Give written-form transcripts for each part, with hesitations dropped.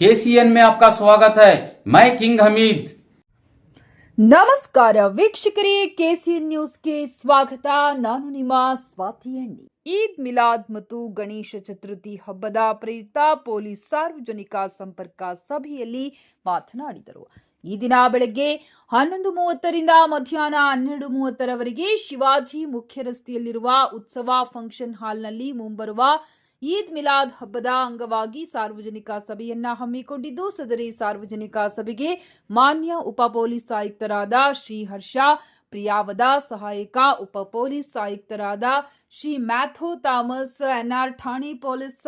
KCN में आपका स्वागत है। मैं किंग हमीद। ನಮಸ್ಕಾರ ವೀಕ್ಷಕರೇ, ಕೆಸಿಎನ್ ನ್ಯೂಸ್ಗೆ ಸ್ವಾಗತ. ನಾನು ನಿಮ್ಮ ಸ್ವಾತಿ ಎಣ್ಣಿ. ಈದ್ ಮಿಲಾದ್ ಮತ್ತು ಗಣೇಶ ಚತುರ್ಥಿ ಹಬ್ಬದ ಪ್ರಯುಕ್ತ ಪೊಲೀಸ್ ಸಾರ್ವಜನಿಕ ಸಂಪರ್ಕ ಸಭೆಯಲ್ಲಿ ಮಾತನಾಡಿದರು. ಈ ದಿನ ಬೆಳಗ್ಗೆ 11:30ರಿಂದ ಮಧ್ಯಾಹ್ನ 12:30ರವರೆಗೆ ಶಿವಾಜಿ ಮುಖ್ಯ ರಸ್ತೆಯಲ್ಲಿರುವ ಉತ್ಸವ ಫಂಕ್ಷನ್ ಹಾಲ್ನಲ್ಲಿ ಮುಂಬರುವ ಈದ್ ಮಿಲಾದ್ ಹಬ್ಬದ ಅಂಗವಾಗಿ ಸಾರ್ವಜನಿಕ ಸಭೆಯನ್ನ ಹಮ್ಮಿಕೊಂಡಿದ್ದು, ಸದರಿ ಸಾರ್ವಜನಿಕ ಸಭೆಗೆ ಮಾನ್ಯ ಉಪ ಪೊಲೀಸ್ ಆಯುಕ್ತರಾದ ಶ್ರೀ ಹರ್ಷ ಪ್ರಿಯಾವದ, ಸಹಾಯಕ ಉಪ ಪೊಲೀಸ್ ಆಯುಕ್ತರಾದ ಶ್ರೀ ಮ್ಯಾಥ್ಯೂ ಥಾಮಸ್, ಎನ್ಆರ್ ಠಾಣೆ ಪೊಲೀಸ್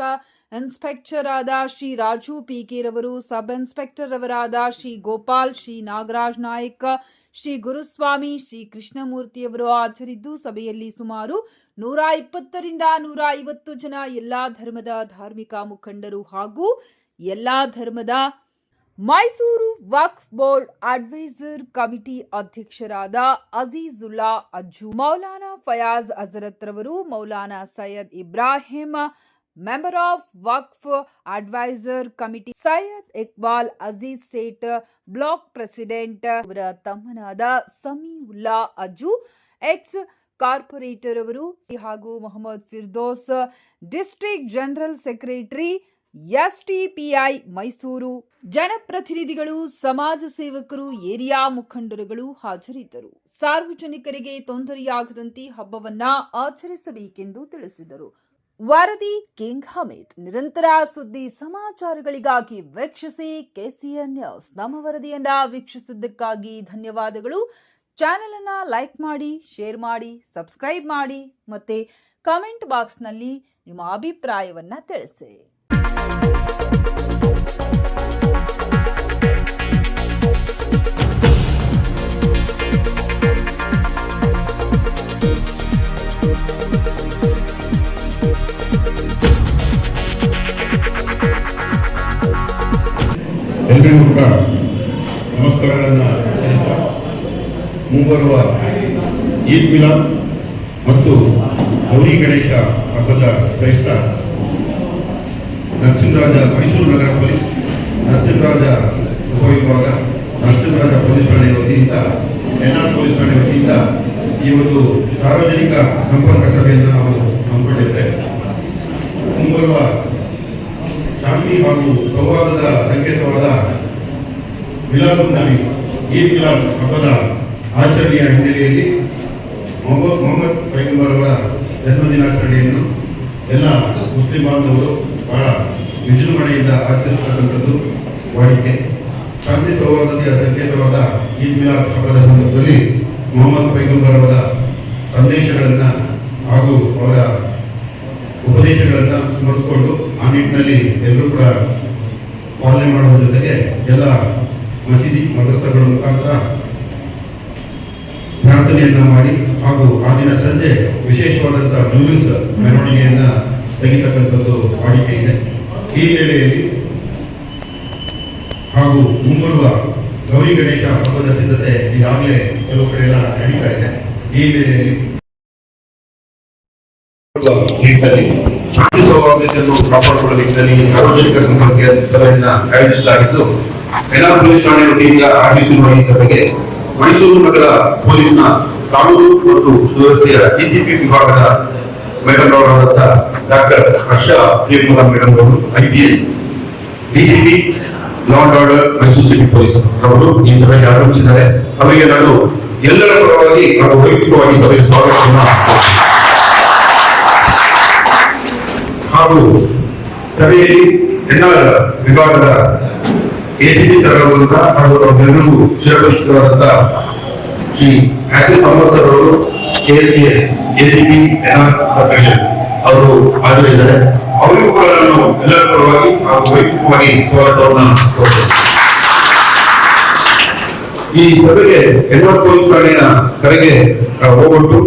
ಇನ್ಸ್ಪೆಕ್ಟರ್ ಆದ ಶ್ರೀ ರಾಜು ಪಿಕೆ ರವರು, ಸಬ್ ಇನ್ಸ್ಪೆಕ್ಟರ್ ಅವರಾದ ಶ್ರೀ ಗೋಪಾಲ್, ಶ್ರೀ ನಾಗರಾಜ್ ನಾಯಕ್, ಶ್ರೀ ಗುರುಸ್ವಾಮಿ, ಶ್ರೀ ಕೃಷ್ಣಮೂರ್ತಿಯವರು ಹಾಜರಿದ್ದು, ಸಭೆಯಲ್ಲಿ ಸುಮಾರು 120ರಿಂದ 150 ಜನ ಎಲ್ಲಾ ಧರ್ಮದ ಧಾರ್ಮಿಕ ಮುಖಂಡರು ಹಾಗೂ ಎಲ್ಲಾ ಧರ್ಮದ Mysuru Waqf board adviser committee ಅಧ್ಯಕ್ಷರಾದ ಅಜೀಜುಲ್ಲಾ ಅಜ್ಜು, ಮೌಲಾನಾ ಫಯಾಜ್ ಹಜರತ್ ರವರು, Maulana Syed Ibrahim, member of Waqf adviser committee Syed Iqbal Aziz Sait, block president ಅವರ ತಮ್ಮನಾದ ಸಮೀವುಲ್ಲಾ ಅಜ್ಜು, ಎಕ್ಸ್ ಕಾರ್ಪೊರೇಟರ್ ಅವರು ಹಾಗೂ Mohammed Firdous, district general secretary STPI Mysuru, ಜನಪ್ರತಿನಿಧಿಗಳು, ಸಮಾಜ ಸೇವಕರು, ಏರಿಯಾ ಮುಖಂಡರುಗಳು ಹಾಜರಿದ್ದರು. ಸಾರ್ವಜನಿಕರಿಗೆ ತೊಂದರೆಯಾಗದಂತೆ ಹಬ್ಬವನ್ನ ಆಚರಿಸಬೇಕೆಂದು ತಿಳಿಸಿದರು. ವರದಿ ಕಿಂಗ್ ಹಮೀದ್. ನಿರಂತರ ಸುದ್ದಿ ಸಮಾಚಾರಗಳಿಗಾಗಿ ವೀಕ್ಷಿಸಿ ಕೆಸಿಎನ್ ನ್ಯೂಸ್. ನಮ್ಮ ವರದಿಯನ್ನ ವೀಕ್ಷಿಸಿದ್ದಕ್ಕಾಗಿ ಧನ್ಯವಾದಗಳು. ಚಾನೆಲ್ ಅನ್ನ ಲೈಕ್ ಮಾಡಿ, ಶೇರ್ ಮಾಡಿ, ಸಬ್ಸ್ಕ್ರೈಬ್ ಮಾಡಿ ಮತ್ತೆ ಕಮೆಂಟ್ ಬಾಕ್ಸ್ನಲ್ಲಿ ನಿಮ್ಮ ಅಭಿಪ್ರಾಯವನ್ನ ತಿಳಿಸಿ. ಎಲ್ಲರಿಗೂ ಕೂಡ ನಮಸ್ಕಾರಗಳನ್ನು ತಿಳಿಸ್ತಾ, ಮುಂಬರುವ ಈದ್ ಮಿಲಾದ್ ಮತ್ತು ಗೌರಿ ಗಣೇಶ ಹಬ್ಬದ ಪ್ರಯುಕ್ತ ನರಸಿಂಹರಾಜ ಮೈಸೂರು ನಗರ ಪೊಲೀಸ್, ನರಸಿಂಹರಾಜ ಉಪವಿಭಾಗ, ನರಸಿಂಹರಾಜ ಪೊಲೀಸ್ ಠಾಣೆ ವತಿಯಿಂದ, ಎನ್ಆರ್ ಪೊಲೀಸ್ ಠಾಣೆ ವತಿಯಿಂದ ಈ ಒಂದು ಸಾರ್ವಜನಿಕ ಸಂಪರ್ಕ ಸಭೆಯನ್ನು ನಾವು ಹಮ್ಮಿಕೊಂಡಿದ್ದೇವೆ. ಮುಂಬರುವ ಶಾಂತಿ ಹಾಗೂ ಸೌಹಾರ್ದದ ಸಂಕೇತವಾದ ಮಿಲಾದ್ ನಬಿ, ಈದ್ ಮಿಲಾದ್ ಹಬ್ಬದ ಆಚರಣೆಯ ಹಿನ್ನೆಲೆಯಲ್ಲಿ ಮೊಹಮ್ಮದ್ ಪೈಗಂಬರ್ ಅವರ ಜನ್ಮದಿನಾಚರಣೆಯನ್ನು ಎಲ್ಲ ಮುಸ್ಲಿಂ ಬಾಂಧವರು ಬಹಳ ವಿಜೃಂಭಣೆಯಿಂದ ಆಚರಿಸತಕ್ಕಂಥದ್ದು ವಾಡಿಕೆ. ಶಾಂತಿ ಸೌಹಾರ್ದತೆಯ ಸಂಕೇತವಾದ ಈದ್ ಮಿಲಾದ್ ಹಬ್ಬದ ಸಂದರ್ಭದಲ್ಲಿ ಮೊಹಮ್ಮದ್ ಪೈಗಂಬರ್ ಅವರ ಸಂದೇಶಗಳನ್ನು ಹಾಗೂ ಅವರ ಉಪದೇಶಗಳನ್ನು ಸ್ಮರಿಸಿಕೊಂಡು ಆ ನಿಟ್ಟಿನಲ್ಲಿ ಎಲ್ಲರೂ ಕೂಡ ಪಾಲನೆ ಮಾಡುವ ಜೊತೆಗೆ ಎಲ್ಲ ಮಸೀದಿ ಮದ್ರಸಾಗಳ ಮುಖಾಂತರ ಪ್ರಾರ್ಥನೆಯನ್ನ ಮಾಡಿ ಹಾಗೂ ಆ ದಿನ ಸಂಜೆ ವಿಶೇಷವಾದಂತಹ ಜೂಲೂಸ್ ಮೆರವಣಿಗೆಯನ್ನ ತೆಗಿತಕ್ಕಂಥದ್ದು ವಾಡಿಕೆ ಇದೆ. ಈ ಹಿನ್ನೆಲೆಯಲ್ಲಿ ಹಾಗೂ ಮುಂಬರುವ ಗೌರಿ ಗಣೇಶ ಹಬ್ಬದ ಸಿದ್ಧತೆ ಈಗಾಗಲೇ ಕೆಲವು ಕಡೆ ಎಲ್ಲ ನಡೀತಾ ಇದೆ. ಈ ಹಿನ್ನೆಲೆಯಲ್ಲಿ ಶಾಂತಿ ಸೌಹಾರ್ದತೆಯನ್ನು ಕಾಪಾಡಿಕೊಳ್ಳುವ ನಿಟ್ಟಿನಲ್ಲಿ ಸಾರ್ವಜನಿಕ ಸಂಪರ್ಕ ಸಭೆಯನ್ನು ಆಯೋಜಿಸಲಾಗಿದ್ದು, ಎನ್ಆರ್ ಪೊಲೀಸ್ ಠಾಣೆ ವತಿಯಿಂದ ಆಯೋಜಿಸಿರುವ ಈ ಸಭೆಗೆ ಮೈಸೂರು ನಗರ ಪೊಲೀಸ್ನ ಕಾನೂನು ಮತ್ತು ಸುವ್ಯವಸ್ಥೆಯ ಡಿಜಿಪಿ ವಿಭಾಗದ ಮೇಡಮ್ ಅವರಾದಂಥ ಡಾಕ್ಟರ್ ಹರ್ಷ ಪ್ರಿಯಮದ ಮೇಡಮ್ ಅವರು, IPS, DGP law and order Mysuru city police ಅವರು ಈ ಸಭೆಗೆ ಆಗಮಿಸಿದ್ದಾರೆ. ಅವರಿಗೆ ನಾನು ಎಲ್ಲರ ಪರವಾಗಿ ಹಾಗೂ ವೈಯಕ್ತಿಕವಾಗಿ ಸಭೆಗೆ ಸ್ವಾಗತವನ್ನು ಹಾಗೂ ಸಭೆಯಲ್ಲಿ ಎನ್ಆರ್ ವಿಭಾಗದ ACP ಸರ್ ಅವರಿಂದ ಹಾಗೂ ಅವರೆಲ್ಲರಿಗೂ ಚಿರಪರಿಚಿತರಾದಂಥ ಶ್ರೀ ಮ್ಯಾಥ್ಯೂ ಥಾಮಸ್ ಅವರು, KSPS ACP ಎನ್ಆರ್ ಕಾರ್ಪೊರೇಷನ್ ಅವರು ಹಾಜರಿದ್ದಾರೆ. ಅವರಿಗೂ ಕೂಡ ನಾನು ಎಲ್ಲರ ಪರವಾಗಿ ಹಾಗೂ ವೈಯಕ್ತಿಕವಾಗಿ ಸ್ವಾಗತವನ್ನು ಕೊಡ್ತೇನೆ. ಈ ಸಭೆಗೆ ಎನ್ಆರ್ ಪೊಲೀಸ್ ಠಾಣೆಯ ಕರೆಗೆ ಹೋಗ್ಬಿಟ್ಟು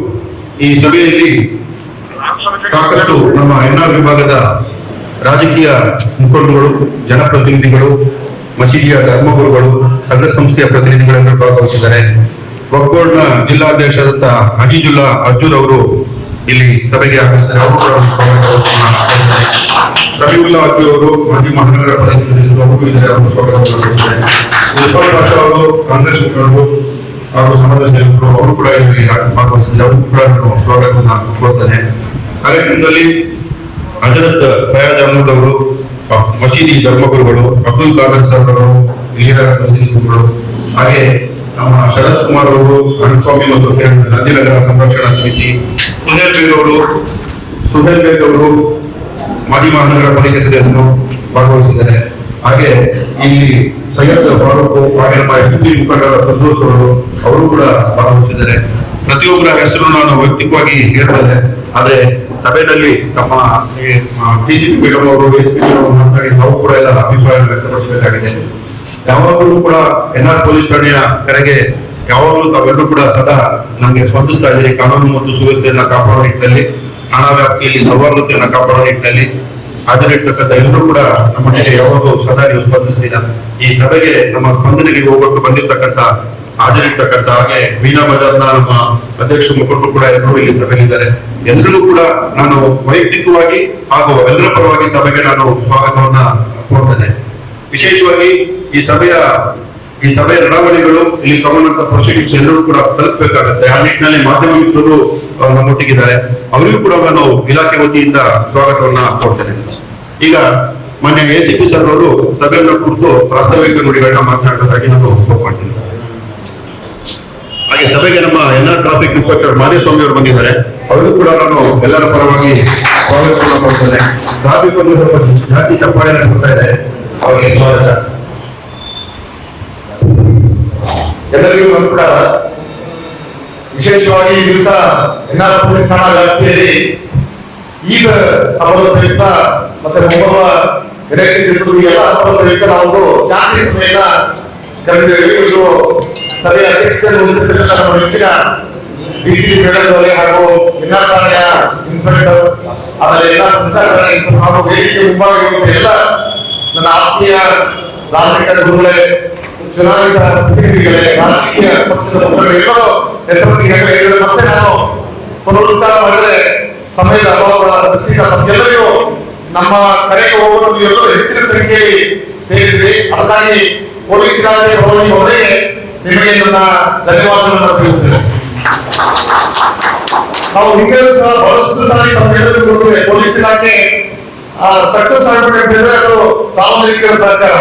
ಈ ಸಭೆಯಲ್ಲಿ ಸಾಕಷ್ಟು ನಮ್ಮ ಎನ್ಆರ್ ವಿಭಾಗದ ರಾಜಕೀಯ ಮುಖಂಡರುಗಳು, ಜನಪ್ರತಿನಿಧಿಗಳು, ಮಸೀದಿಯ ಧರ್ಮಗುರುಗಳು, ಸಂಘ ಸಂಸ್ಥೆಯ ಪ್ರತಿನಿಧಿಗಳನ್ನು ಭಾಗವಹಿಸಿದ್ದಾರೆ. ವಕ್ಫ್ ಬೋರ್ಡ್ನ ಜಿಲ್ಲಾಧ್ಯಕ್ಷರಾದಂಥ ಅಜೀಜುಲ್ಲಾ ಅಜ್ಜು ಅವರು ಇಲ್ಲಿ ಸಭೆಗೆ ಆಗಮಿಸಿದ್ದಾರೆ. ಅವರು ಕೂಡ ಸಮೀವುಲ್ಲಾ ಅಜ್ಜು ಅವರು ಮಾಜಿ ಮಹಾನಗರ ಪ್ರತಿನಿಧಿಸುವ ಮಗು ಇದ್ದಾರೆ, ಅವರು ಸ್ವಾಗತವನ್ನು ಕೊಡ್ತಾರೆ. ವಿಶ್ವಾಸ ಅವರು ಕಾಂಗ್ರೆಸ್ ಮುಖಂಡರು ಹಾಗೂ ಸಮಾಜ ಸೇವಕರು ಅವರು ಕೂಡ ಇಲ್ಲಿ ಭಾಗವಹಿಸಿದ್ದಾರೆ. ಅವರು ಕೂಡ ನಾನು ಸ್ವಾಗತವನ್ನು ಕೊಡ್ತೇನೆ. ಕಾರ್ಯಕ್ರಮದಲ್ಲಿ ಹಜರತ್ ಫಯಾಜ್ ಅಹಮದ್ ಅವರು, ಮಸೀದಿ ಧರ್ಮಗುರುಗಳು, ಅಬ್ದುಲ್ ಖಾದರ್ ಸರ್ ಅವರು, ಹಿರಿಯ ಮಸೀದಿ ಗುರುಗಳು, ಹಾಗೆ ನಮ್ಮ ಶರತ್ ಕುಮಾರ್ ಅವರು, ಅಣ್ಣಸ್ವಾಮಿ ಮತ್ತು ನಂದಿನಗರ ಸಂರಕ್ಷಣಾ ಸಮಿತಿ, ಸುಹೇಲ್ ಬೇಗ್ ಅವರು ಮಾಜಿ ಮಹಾನಗರ ಪಾಲಿಕೆ ಸದಸ್ಯರು ಭಾಗವಹಿಸಿದ್ದಾರೆ. ಹಾಗೆ ಇಲ್ಲಿ ಸೈಯದ್ ಫಾರೂಕ್ ಹಾಗೆ ನಮ್ಮ ಎಸ್ಪಿ ಮುಖಂಡರ ಸಂತೋಷ್ ಅವರು ಕೂಡ ಭಾಗವಹಿಸಿದ್ದಾರೆ. ಪ್ರತಿಯೊಬ್ಬರ ಹೆಸರು ನಾನು ವೈಯಕ್ತಿಕವಾಗಿ ಹೇಳ್ತೇನೆ, ಆದ್ರೆ ಸಭೆಯಲ್ಲಿ ತಮ್ಮ ಡಿಜಿಪಿ ಮೇಡಮ್ ಅವರು ಮಾತನಾಡಿ ನಾವು ಕೂಡ ಎಲ್ಲ ಅಭಿಪ್ರಾಯ ವ್ಯಕ್ತಪಡಿಸಬೇಕಾಗಿದೆ. ಯಾವಾಗಲೂ ಕೂಡ ಎನ್ಆರ್ ಪೊಲೀಸ್ ಠಾಣೆಯ ಕರೆಗೆ ಯಾವಾಗಲೂ ತಾವೆಲ್ಲರೂ ಕೂಡ ಸದಾ ನಮಗೆ ಸ್ಪಂದಿಸ್ತಾ ಇದ್ದೀರಿ. ಕಾನೂನು ಮತ್ತು ಸುವ್ಯವಸ್ಥೆಯನ್ನ ಕಾಪಾಡುವ ನಿಟ್ಟಿನಲ್ಲಿ, ಹಣ ವ್ಯಾಪ್ತಿಯಲ್ಲಿ ಸೌಹಾರ್ದತೆಯನ್ನು ಕಾಪಾಡುವ ನಿಟ್ಟಿನಲ್ಲಿ ಹಾಜರಿರ್ತಕ್ಕಂಥ ಎಲ್ಲರೂ ಕೂಡ ನಮ್ಮೊಟ್ಟಿಗೆ ಯಾವಾಗಲೂ ಸದಾ ನೀವು ಸ್ಪಂದಿಸ್ತೀರಾ. ಈ ಸಭೆಗೆ ನಮ್ಮ ಸ್ಪಂದನೆಗೆ ಹೋಗೊಟ್ಟು ಬಂದಿರತಕ್ಕಂಥ ಹಾಜರಿರ್ತಕ್ಕಂಥ ಹಾಗೆ ಮೀನಾ ಬಜಾರ್ನ ನಮ್ಮ ಅಧ್ಯಕ್ಷ ಮುಖಂಡರು ಕೂಡ ಎಲ್ಲರೂ ಇಲ್ಲಿ ಸಭೆಯಲ್ಲಿದ್ದಾರೆ. ಎಲ್ಲರಿಗೂ ಕೂಡ ನಾನು ವೈಯಕ್ತಿಕವಾಗಿ ಹಾಗೂ ಎಲ್ಲರ ಪರವಾಗಿ ಸಭೆಗೆ ನಾನು ಸ್ವಾಗತವನ್ನ ಕೋರ್ತೇನೆ. ವಿಶೇಷವಾಗಿ ಈ ಸಭೆಯ ನಡವಳಿಕೆಗಳು, ಇಲ್ಲಿ ತಗೊಂಡಂತ ಪ್ರೊಸೀಡಿಂಗ್ಸ್ ಎಲ್ಲರೂ ಕೂಡ ತಲುಪಬೇಕಾಗುತ್ತೆ. ಆ ನಿಟ್ಟಿನಲ್ಲಿ ಮಾಧ್ಯಮ ಮಿತ್ರರು ನಮ್ಮೊಟ್ಟಿಗಿದ್ದಾರೆ, ಅವರಿಗೂ ಕೂಡ ನಾನು ಇಲಾಖೆ ವತಿಯಿಂದ ಸ್ವಾಗತವನ್ನ ಕೊಡ್ತೇನೆ. ಈಗ ಮಾನ್ಯ ACP ಸರ್ ಅವರು ಸಭೆಯನ್ನು ಕುರಿತು ಪ್ರಾಸ್ತಾವಿಕ ನುಡಿಗಳನ್ನ ಮಾತನಾಡಬೇಕಾಗಿ ನಾನು ಒಪ್ಪಿಕೊಳ್ತೀನಿ. ಹಾಗೆ ಸಭೆಗೆ ನಮ್ಮ ಎನ್ಆರ್ ಟ್ರಾಫಿಕ್ ಇನ್ಸ್ಪೆಕ್ಟರ್ ಮಾದೇಸ್ವಾಮಿ ಅವರು ಬಂದಿದ್ದಾರೆ, ಅವರಿಗೂ ಕೂಡ ನಾನು ಎಲ್ಲರ ಪರವಾಗಿ ಸ್ವಾಗತವನ್ನ ಕೊಡ್ತೇನೆ. ಟ್ರಾಫಿಕ್ ಒಂದು ಸ್ವಲ್ಪ ಜಾಸ್ತಿ ಚಪ್ಪಾಳೆ ನಡೆಸ್ತಾ ಇದೆ, ಅವರಿಗೆ ಸ್ವಾಗತ. ಎಲ್ಲರಿಗೂ ನಮಸ್ಕಾರ. ವಿಶೇಷವಾಗಿ ಈ ದಿವಸ ಎನ್ಆರ್ ಪೊಲೀಸ್ ಠಾಣಾ ವ್ಯಾಪ್ತಿಯಲ್ಲಿ ಈದ್ ಹಬ್ಬದ ಪ್ರಯುಕ್ತ ಮತ್ತೆ ಮೊಹರ್ರಂ ಗಣೇಶ ಚತುರ್ಥಿ ಎಲ್ಲ ಹಬ್ಬದ ಪ್ರಯುಕ್ತ ನಾವು ಶಾಂತಿ ಸಭೆಯನ್ನ ಕರೆದಿದ್ದೇವೆ. ಇದು ಸಭೆಯ ಅಧ್ಯಕ್ಷತೆಯನ್ನು ವಹಿಸಿರ್ತಕ್ಕಂಥ ನಮ್ಮ ನೆಚ್ಚಿನ DCP ಮೇಡಮ್ ಅವರೇ ಹಾಗೂ ಎನ್ಆರ್ ಠಾಣೆಯ ಇನ್ಸ್ಪೆಕ್ಟರ್, ಆಮೇಲೆ ಎಲ್ಲ ಸಂಚಾರ ಇನ್ಸ್ಪೆಕ್ಟರ್ ಹಾಗೂ ವೇದಿಕೆ ಮುಂಭಾಗ ಎಲ್ಲ ನನ್ನ ಆತ್ಮೀಯ ರಾಜಕೀಯ ಗುರುಗಳೇ, ಚುನಾಯಿತ ಪ್ರತಿನಿಧಿಗಳೇ, ರಾಜಕೀಯ ಪಕ್ಷದ ಮುಖಂಡರು ಹೆಸರು ಮತ್ತೆ ನಾನು ಪುನರುಚ್ಚಾರ ಮಾಡಿದರೆ ಸಮಯದ ಅಭಾವದ ದೃಷ್ಟಿಯಿಂದ ತಮ್ಮೆಲ್ಲರಿಗೂ ನಮ್ಮ ಕರೆಗೆ ಹೋಗಲು ಎಲ್ಲರೂ ಹೆಚ್ಚಿನ ಸಂಖ್ಯೆಯಲ್ಲಿ ಸೇರಿದ್ರಿ. ಅದಕ್ಕಾಗಿ ಪೊಲೀಸ್ ಇಲಾಖೆ ಪರವಾಗಿ ಅವರಿಗೆ ನಿಮಗೆ ನನ್ನ ಧನ್ಯವಾದಗಳನ್ನು ತಿಳಿಸ್ತೇನೆ. ನಾವು ಹಿಂದೆ ಸಹ ಬಹಳಷ್ಟು ಸಾರಿ ತಮ್ಮೆಲ್ಲರಿಗೂ ಗೊತ್ತಿದೆ, ಪೊಲೀಸ್ ಇಲಾಖೆ ಸಕ್ಸಸ್ ಆಗ್ಬೇಕಂತಂದ್ರೆ ಅದು ಸಾರ್ವಜನಿಕರ ಸಹಕಾರ.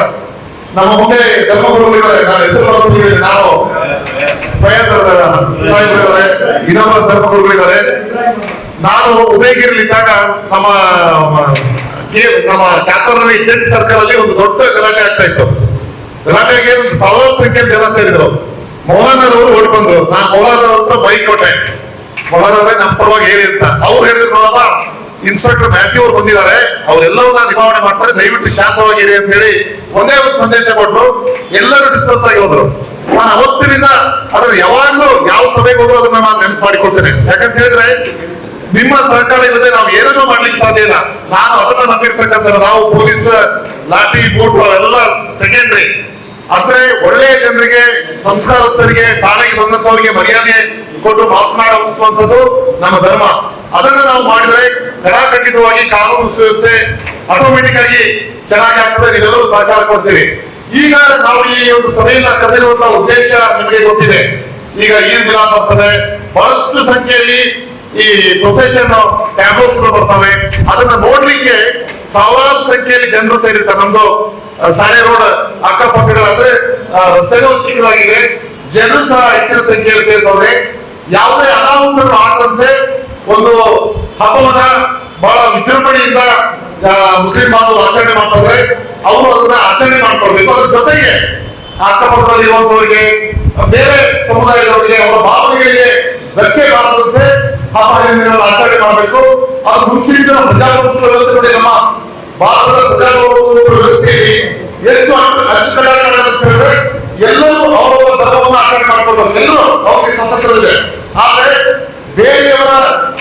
ನಮ್ಮ ಮುಂದೆ ಧರ್ಮಗುರುಗಳಿದ್ದಾರೆ, ನಾನು ಹೆಸರು ಬರ್ತಿದ್ದೇನೆ, ನಾವು ಸಾಹಿಬರಿದ್ದಾರೆ, ಇನ್ನೊಬ್ಬ ಧರ್ಮಗುರುಗಳಿದ್ದಾರೆ. ನಾನು ಉದಯಗಿರಿಲಿದ್ದಾಗ ನಮ್ಮ ಕ್ಯಾಪರ್ನಲ್ಲಿ ಟೆಂಟ್ ಸರ್ಕಲ್ ಅಲ್ಲಿ ಒಂದು ದೊಡ್ಡ ಗಲಾಟೆ ಆಗ್ತಾ ಇತ್ತು. ಗಲಾಟೆಗೆ ಒಂದು ಸಾವಿರಾರು ಸಂಖ್ಯೆಯಲ್ಲಿ ಜನ ಸೇರಿದ್ರು. ಮೌಲಾನರವರು ಓಡಿ ಬಂದ್ರು. ನಾನು ಮೌಲಾನವ್ರ ಬೈಕ್ ಕೊಟ್ಟೆ, ಮೌಲಾನವರೇ ನಮ್ಮ ಪರವಾಗಿ ಹೇಳಿ ಅಂತ. ಅವ್ರು ಹೇಳಿದ್ರು, ನೋಡಮ್ಮ ಇನ್ಸ್ಪೆಕ್ಟರ್ ಮ್ಯಾಥ್ಯೂ ಅವ್ರು ಬಂದಿದ್ದಾರೆ, ಅವರೆಲ್ಲವನ್ನ ನಿಭಾವಣೆ ಮಾಡ್ತಾರೆ, ದಯವಿಟ್ಟು ಶಾಂತವಾಗಿರಿ ಅಂತ ಹೇಳಿ ಒಂದೇ ಒಂದು ಸಂದೇಶ ಕೊಟ್ಟರು. ಎಲ್ಲರೂ ಡಿಸ್ಕಸ್ ಆಗಿ ಹೋದ್ರು. ನಾನು ಅವತ್ತಿನಿಂದ ಅದನ್ನ ಯಾವಾಗ್ಲೂ ಯಾವ ಸಭೆಗೆ ಹೋದ್ರು ಅದನ್ನ ನಾನು ನೆನಪು ಮಾಡಿಕೊಳ್ತೇನೆ. ಯಾಕಂತ ಹೇಳಿದ್ರೆ ನಿಮ್ಮ ಸಹಕಾರ ಇಲ್ಲದೆ ನಾವು ಏನನ್ನೂ ಮಾಡ್ಲಿಕ್ಕೆ ಸಾಧ್ಯ ಇಲ್ಲ. ನಾನು ಅದನ್ನ ನಂಬಿರ್ತಕ್ಕಂಥ ನಾವು ಪೊಲೀಸ್ ಲಾಠಿ ಬೂಟು ಅವೆಲ್ಲ ಸೆಕೆಂಡ್ರಿ. ಆದ್ರೆ ಒಳ್ಳೆಯ ಜನರಿಗೆ, ಸಂಸ್ಕಾರಸ್ಥರಿಗೆ, ಠಾಣೆಗೆ ಬಂದಂತವರಿಗೆ ಮರ್ಯಾದೆ ಕೊಟ್ಟು ಮಾತನಾಡುವಂಥದ್ದು ನಮ್ಮ ಧರ್ಮ. ಅದನ್ನ ನಾವು ಮಾಡಿದ್ರೆ ಖಡಾಖಂಡಿತವಾಗಿ ಕಾನೂನು ಸುವ್ಯವಸ್ಥೆ ಆಟೋಮೆಟಿಕ್ ಆಗಿ ಚೆನ್ನಾಗಿ ಆಗ್ತದೆ. ನೀವೆಲ್ಲರೂ ಸಹಕಾರ ಕೊಡ್ತೀವಿ. ಈಗ ನಾವು ಈ ಒಂದು ಸಭೆಯನ್ನ ಕರೆದಿರುವಂತಹ ಉದ್ದೇಶ ನಿಮಗೆ ಗೊತ್ತಿದೆ. ಈಗ ಈದ್ ಮಿಲಾದ್ ಬರ್ತದೆ, ಬಹಳಷ್ಟು ಸಂಖ್ಯೆಯಲ್ಲಿ ಈ ಪ್ರೊಸೆಷನ್ ಟ್ಯಾಬ್ಲೋಸ್ ಬರ್ತವೆ. ಅದನ್ನ ನೋಡ್ಲಿಕ್ಕೆ ಸಾವಿರಾರು ಸಂಖ್ಯೆಯಲ್ಲಿ ಜನರು ಸೇರಿರ್ತಾರೆ. ನಮ್ದು ಸಾಣೆ ರೋಡ್ ಅಕ್ಕಪಕ್ಕಗಳಂದ್ರೆ ರಸ್ತೆಗಳು ಚಿಕ್ಕದಾಗಿದೆ, ಜನರು ಸಹ ಹೆಚ್ಚಿನ ಸಂಖ್ಯೆಯಲ್ಲಿ ಸೇರ್ತವ್ರೆ. ಯಾವುದೇ ಅನಾಹುತಗಳು ಆಗದಂತೆ ಒಂದು ಹಬ್ಬವನ್ನ ಬಹಳ ವಿಜೃಂಭಣೆಯಿಂದ ಮುಸ್ಲಿಂ ಬಾಂಧವರು ಆಚರಣೆ ಮಾಡ್ತಾರೆ. ಅವರು ಅದನ್ನ ಆಚರಣೆ ಮಾಡ್ಕೊಳ್ಬೇಕು. ಅದ್ರ ಜೊತೆಗೆ ಅಕ್ಕಪಕ್ಕದಲ್ಲಿ ಇರುವಂತವರಿಗೆ, ಬೇರೆ ಸಮುದಾಯದವರಿಗೆ, ಅವರ ಭಾವನೆಗಳಿಗೆ ಧಕ್ಕೆ ಬಾರದಂತೆ ಹಬ್ಬ ಆಚರಣೆ ಮಾಡಬೇಕು. ಅದು ಮುಂಚಿನ ಪ್ರಜಾಪ್ರಭುತ್ವ ವ್ಯವಸ್ಥೆ, ನಮ್ಮ ಭಾರತದ ಪ್ರಜಾಪ್ರಭುತ್ವ ವ್ಯವಸ್ಥೆಯಲ್ಲಿ ಎಷ್ಟು ಅಚ್ಚುಕಟ್ಟಾಗಿ ಅಂತ ಹೇಳಿದ್ರೆ ಎಲ್ಲರೂ ಅವರವರ ಧರ್ಮವನ್ನು ಆಚರಣೆ ಮಾಡ್ಕೊಳ್ಬೇಕು. ಎಲ್ಲರೂ ಅವ್ರಿಗೆ ಸ್ವತಂತ್ರವಿದೆ. ಆದ್ರೆ ಬೇರೆಯವರ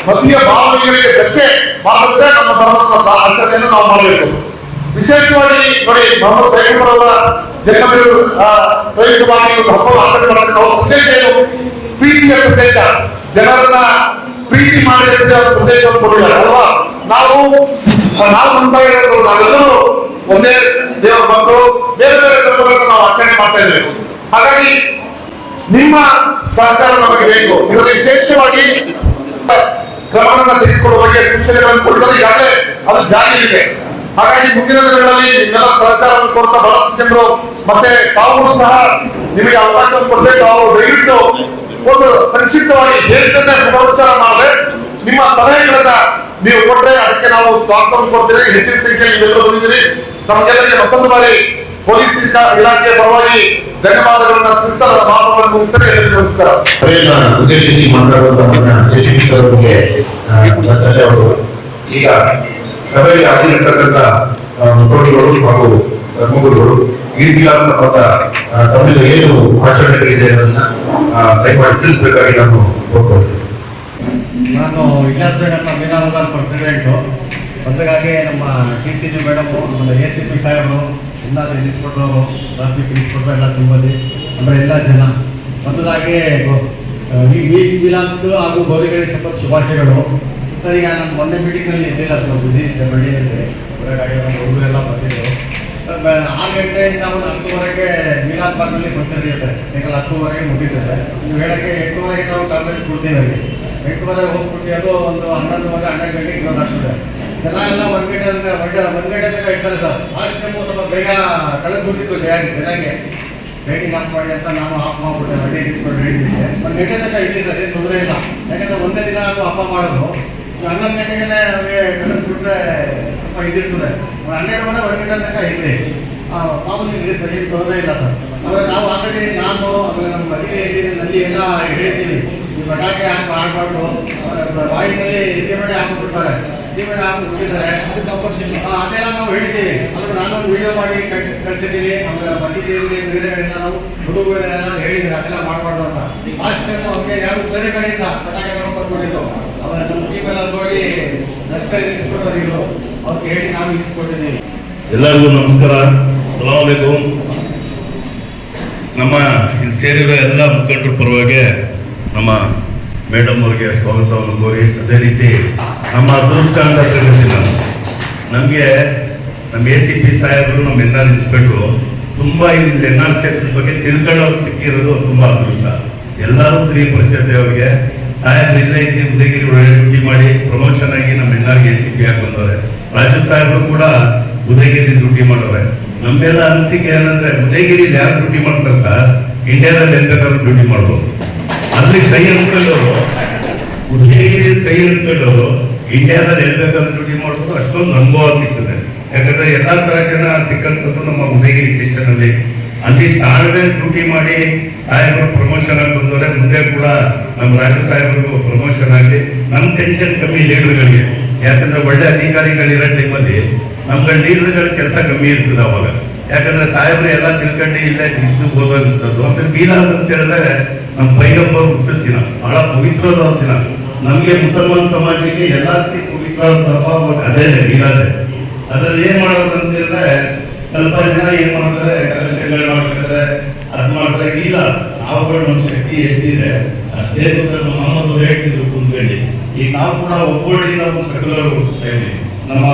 ಮತೀಯ ಭಾವನೆಗಳಿಗೆ ಧಕ್ಕೆ ಮಾಡದೆ ನಮ್ಮ ಧರ್ಮದ ಆಚರಣೆಯನ್ನು ನಾವು ಮಾಡಬೇಕು. ವಿಶೇಷವಾಗಿ ನೋಡಿ, ಮೊಹಮ್ಮದ್ ಪೈಗಂಬರ್ ಅವರ ಜನ್ಮದಿನ ಪ್ರಯುಕ್ತವಾಗಿ ಹಬ್ಬ ಆಚರಣೆ ಮಾಡಬೇಕು. ಅವರ ಸಂದೇಶ ಏನು? ಪ್ರೀತಿಯ ಸಂದೇಶ, ಜನರನ್ನ ಪ್ರೀತಿ ಮಾಡಿ ಸಂದೇಶವನ್ನು ಕೊಟ್ಟಿದ್ದಾರೆ ಅಲ್ವಾ? ನಾವು ನಾವೆಲ್ಲರೂ ಒಂದೇ ದೇವರ ಮಕ್ಕಳು, ಮಾಡ್ತಾ ಇದ್ದೇವೆ. ಹಾಗಾಗಿ ನಿಮ್ಮ ಸಹಕಾರ ನಮಗೆ ಬೇಕು. ಇದರಲ್ಲಿ ವಿಶೇಷವಾಗಿ ಕ್ರಮಗಳನ್ನು ತೆಗೆದುಕೊಳ್ಳುವ ಬಗ್ಗೆ ಸೂಚನೆಗಳನ್ನು ಕೊಡುತ್ತದೆ. ಈಗಾಗಲೇ ಅದು ಜಾರಿಯಲ್ಲಿದೆ. ಹಾಗಾಗಿ ಮುಂದಿನ ದಿನಗಳಲ್ಲಿ ನಿಮ್ಮೆಲ್ಲ ಸಹಕಾರವನ್ನು ಕೊಡ್ತಾ ಬಹಳಷ್ಟು ಜನರು ಮತ್ತೆ ತಾವು ಸಹ ನಿಮಗೆ ಅವಕಾಶ ಕೊಡಬೇಕು. ತಾವು ದಯವಿಟ್ಟು ಒಂದು ಸಂಕ್ಷಿಪ್ತವಾಗಿ ಹೇಳಿದ್ದನ್ನೇ ಪುನರುಚ್ಚಾರ ಮಾಡದೆ ನಿಮ್ಮ ಸಲಹೆಗಳನ್ನ ನೀವು ಕೊಟ್ರೆ ಅದಕ್ಕೆ ನಾವು ಸ್ವಾಗತವನ್ನು ಕೊಡ್ತೇವೆ. ಹೆಚ್ಚಿನ ಸಂಖ್ಯೆಯಲ್ಲಿ ನೀವೆಲ್ಲರೂ ಬಂದಿದ್ದೀರಿ. ನಮಗೆಲ್ಲರಿಗೆ ಮತ್ತೊಂದು ಬಾರಿ ಪೊಲೀಸ್ ಇಲಾಖೆ ಪರವಾಗಿ ಧನ್ಯವಾದಗಳನ್ನ ತಿಳಿಸ್ತಾ ನನ್ನ ಮಾತುಗಳನ್ನು ಮುಗಿಸ್ತೇನೆ. ಎಲ್ಲರಿಗೂ ನಮಸ್ಕಾರ. ಉದ್ದೇಶಿಸಿ ಮಾತನಾಡುವಂತಹ ಅವರಿಗೆ ಅವರು ಈಗ ಸಭೆಯಲ್ಲಿ ಆಗಿರತಕ್ಕಂಥ ಮುಖಂಡರುಗಳು ಹಾಗೂ ಧರ್ಮಗುರುಗಳು ಈ ವಿಲಾಸ ಪದ ತಮ್ಮಿಂದ ಏನು ಭಾಷಣಗಳಿದೆ ಅನ್ನೋದನ್ನ ದಯಮಾಡಿ ತಿಳಿಸಬೇಕಾಗಿ ನಾನು ಕೋರ್ಕೊಳ್ತೇನೆ. ನಾನು ವಿಲಾಸನಗರ ಮೀನಾಬಜಾರ್ ಪ್ರೆಸಿಡೆಂಟು. ಮೊದಲಾಗಿ ನಮ್ಮ TCG ಮೇಡಮ್, ನಮ್ಮ ACP ಸಾಹೇಬರು, ಎಲ್ಲ ಇನ್ಸ್ಪೆಕ್ಟರು, ಟ್ರಾಫಿಕ್ ಇನ್ಸ್ಪೆಕ್ಟರ್, ಎಲ್ಲ ಸಿಬ್ಬಂದಿ, ಅಂದರೆ ಎಲ್ಲ ಜನ ಮೊದಲಾಗಿ ಈ ವಿಲಾಸ್ ಹಾಗೂ ಗೌರಿ ಗಣೇಶ ಹಬ್ಬದ ಶುಭಾಶಯಗಳು. ಸರ್, ಈಗ ನಾನು ಮೊನ್ನೆ ಮೀಟಿಂಗ್ನಲ್ಲಿ ಇರಲಿಲ್ಲ ಸರ್, ಬೆಳಿಗ್ಗೆ ಹೊರಗಾಗಿ ಹುಡುಗರೆಲ್ಲ ಬಂದಿದ್ದರು. 6 ಗಂಟೆಯಿಂದ ನಾವು 10:30ಗೆ ಮಿಲಾದ್ ಬಾಗ್ನಲ್ಲಿ ಫಂಕ್ಷನ್ ಇರುತ್ತೆ. ಯಾಕಂದ್ರೆ 10:30ಗೆ ಮುಗಿತದೆ. ನೀವು ಹೇಳೋಕ್ಕೆ 8:30ಗೆ ನಾವು ಟಾಬ್ಲೆಟ್ ಕೊಡ್ತೀವಿ. 8:30 ಹೋಗ್ಬಿಟ್ಟು ಅದು ಒಂದು 11:30, 12 ಗಂಟೆಗೆ ಇರೋದಾಗ್ತದೆ. ಜನ ಎಲ್ಲ 1 ಗಂಟೆ ತನಕ ಇರ್ತಾರೆ ಸರ್. ಲಾಸ್ಟ್ ಟೈಮು ಸ್ವಲ್ಪ ಬೇಗ ಕಳಿಸ್ಬಿಟ್ಟಿತ್ತು ಜನಕ್ಕೆ ರೇಟಿಂಗ್ ಆಫ್ ಮಾಡಿ ಅಂತ ನಾನು ಆಫ್ ಮಾಡ್ಬಿಟ್ಟೆ. ರೆಡಿ ಇಸ್ಕೊಂಡು ಹೇಳಿದ್ದೀನಿ. 1 ಗಂಟೆ ತನಕ ಇಲ್ಲಿ ಸರ್, ಏನು ತೊಂದರೆ ಇಲ್ಲ. ಯಾಕಂದರೆ ಒಂದೇ ದಿನ ಅದು ಹಬ್ಬ ಮಾಡೋದು. 11 ಗಂಟೆಗೆ ನಮಗೆ ಕಳಿಸ್ಬಿಟ್ರೆ ಸ್ವಲ್ಪ ಇದಿರ್ತದೆ. 12:30, 1 ಗಂಟೆ ತನಕ ಇರಲಿ, ಮಾಮೂಲಿ ಇರುತ್ತೆ, ಏನು ತೊಂದರೆ ಇಲ್ಲ ಸರ್. ಆಮೇಲೆ ನಾವು ಆಲ್ರೆಡಿ ನಾನು ಆಮೇಲೆ ನಮ್ಮ ಮದುವೆಯಲ್ಲಿ ಎಲ್ಲ ಹೇಳಿದ್ದೀವಿ, ಈ ಪಟಾಕಿ ಹಾಕ್ಬಾರ್ದು, ಬಾಯಿನಲ್ಲಿ ಸೀಮೆಣ್ಣೆ ಹಾಕಿಬಿಡ್ತಾರೆ, ಸೀಮೆಣ್ಣೆ ಹಾಕಿಬಿಟ್ಟಿದ್ದಾರೆ, ಅದೆಲ್ಲ ನಾವು ಹೇಳಿದ್ದೀವಿ. ಆಮೇಲೆ ನಾನೊಂದು ವಿಡಿಯೋ ಮಾಡಿ ಕಳಿಸಿದ್ದೀವಿ. ಆಮೇಲೆ ಮಧ್ಯದಲ್ಲಿ ಬೇರೆ ಕಡೆಯಿಂದ ನಾವು ಹುಡುಗರೆಲ್ಲ ಹೇಳಿದ್ದೀವಿ ಅದೆಲ್ಲ ಮಾಡಬಾರ್ದು ಅಂತ. ಲಾಸ್ಟ್ ಟೈಮ್ ಅವ್ರಿಗೆ ಯಾರು ಬೇರೆ ಕಡೆಯಿಂದ ಪಟಾಕಿ ಬರ್ಕೊಂಡಿದ್ದು, ಆಮೇಲೆ ನಮ್ಮ ಟೀಮೆಲ್ಲ ನೋಡಿ ಲಷ್ಕರ್ ಇರಿಸ್ಕೊಟ್ಟವ್ರು ಇವರು, ಅವ್ರಿಗೆ ಹೇಳಿ ನಾವು ಇರಿಸ್ಕೊಟ್ಟಿದ್ದೀವಿ. ಎಲ್ಲರಿಗೂ ನಮಸ್ಕಾರ, ಸಲಾಮ್ ಅಲೈಕುಂ. ನಮ್ಮ ಇಲ್ಲಿ ಸೇರಿರೋ ಎಲ್ಲ ಮುಖಂಡರ ಪರವಾಗಿ ನಮ್ಮ ಮೇಡಮ್ ಅವರಿಗೆ ಸ್ವಾಗತವನ್ನು ಕೋರಿ, ಅದೇ ರೀತಿ ನಮ್ಮ ಅದೃಷ್ಟ ಅಂತ ಹೇಳ್ತೀನಿ ನಾನು. ನಮಗೆ ನಮ್ಮ ACP ಸಾಹೇಬರು, ನಮ್ಮ NR ಇನ್ಸ್ಪೆಕ್ಟ್ರು ತುಂಬ ಇಲ್ಲಿ NR ಕ್ಷೇತ್ರದ ಬಗ್ಗೆ ತಿಳ್ಕೊಳ್ಳೋರು ಸಿಕ್ಕಿರೋದು ತುಂಬ ಅದೃಷ್ಟ. ಎಲ್ಲರೂ ತಿರುಗಿ ಪರಿಚಯ ಅವ್ರಿಗೆ. ಸಾಹೇಬ್ರು ಇಲ್ಲೇ ಇದ್ದು ಉದಯಗಿರಿ ಡ್ಯೂಟಿ ಮಾಡಿ ಪ್ರಮೋಷನ್ ಆಗಿ ನಮ್ಮ NRಗೆ ACP ಆಗಿ ಬಂದವ್ರೆ. ರಾಜು ಸಾಹೇಬರು ಕೂಡ ಉದಯಗಿರಿ ಡ್ಯೂಟಿ ಮಾಡೋರೆ. ನಮ್ಮೆಲ್ಲ ಅನಿಸಿಕೆ ಏನಂದ್ರೆ, ಉದಯಗಿರಿ ಯಾರು ಡ್ಯೂಟಿ ಮಾಡ್ತಾರೆ ಸರ್, ಇಂಡಿಯಾದಲ್ಲಿ ಎಲ್ಲಿ ಬೇಕಾದ್ರೂ ಡ್ಯೂಟಿ ಮಾಡ್ಬೋದು. ಅಲ್ಲಿ ಸೈ ಅನ್ಕೊಂಡವರು, ಉದಯಗಿರಿ ಸೈ ಅನ್ಸ್ಕೊಂಡವರು ಇಂಡಿಯಾದಲ್ಲಿ ಎಲ್ಲಿ ಬೇಕಾದ್ರೂ ಡ್ಯೂಟಿ ಮಾಡ್ಬೋದು. ಅಷ್ಟೊಂದು ಅನುಭವ ಸಿಗ್ತದೆ. ಯಾಕಂದ್ರೆ ಎಲ್ಲಾ ತರ ಜನ ಸಿಕ್ಕಂಥದ್ದು ನಮ್ಮ ಉದಯಗಿರಿ ಸ್ಟೇಷನ್ ಅಲ್ಲಿ. ಅಲ್ಲಿ ತಾಳ್ಮೆ ಡ್ಯೂಟಿ ಮಾಡಿ ಸಾಹೇಬರು ಪ್ರಮೋಷನ್ ಆಗಿ ಬಂದವರೆ. ಮುಂದೆ ಕೂಡ ನಮ್ಮ ರಾಜ್ಯ ಸಾಹೇಬರಿಗೂ ಪ್ರಮೋಷನ್ ಆಗಿ ನಮ್ಮ ಟೆನ್ಷನ್ ಕಮ್ಮಿ ಲೀಡರ್ಗಳಿಗೆ. ಯಾಕಂದ್ರೆ ಒಳ್ಳೆ ಅಧಿಕಾರಿಗಳಿರೋ ಟೈಮಲ್ಲಿ ನಮ್ಗೆ ಲೀಡರ್ಗಳ ಕೆಲಸ ಕಮ್ಮಿ ಇರ್ತದೆ ಅವಾಗ. ಯಾಕಂದ್ರೆ ಸಾಹೇಬ್ರು ಎಲ್ಲ ತಿಳ್ಕೊಂಡು ಇಲ್ಲೇ ಇದ್ದು ಹೋದಂಥದ್ದು. ಆಮೇಲೆ ಮೀಲಾದ್ ಅಂತ ಹೇಳಿದ್ರೆ ನಮ್ಮ ಪೈಗಂಬರ್ ಹುಟ್ಟಿದ ದಿನ, ಬಹಳ ಪವಿತ್ರವಾದ ದಿನ. ನಮ್ಗೆ ಮುಸಲ್ಮಾನ್ ಸಮಾಜಕ್ಕೆ ಎಲ್ಲದಕ್ಕಿಂತ ಪವಿತ್ರವಾದ ಹಬ್ಬ ಅದೇ ಮೀಲಾದೆ. ಅದ್ರಲ್ಲಿ ಏನ್ ಮಾಡೋದು ಅಂತ ಹೇಳಿದ್ರೆ, ಸ್ವಲ್ಪ ಜನ ಏನ್ ಮಾಡ್ತಾರೆ, ಕಲೆಕ್ಷನ್ಗಳು ಮಾಡ್ತಾರೆ, ಅದ್ ಮಾಡ್ತಾರೆ. ಇಲ್ಲ, ನಾವುಗಳು ನಮ್ಮ ಶಕ್ತಿ ಎಷ್ಟಿದೆ ಅಷ್ಟೇ ನಮ್ಮ ಮಾಮೂಲು ಹೇಳ್ತಿದ್ರು ಕುಂದ್ಬೇಡಿ. ಈಗ ನಾವು ಕೂಡ ಒಗ್ಗೂಡಿನ ಒಂದು ಸಕಲಗೊಳಿಸ್ತಾ ಇದ್ದೀವಿ. ನಮ್ಮ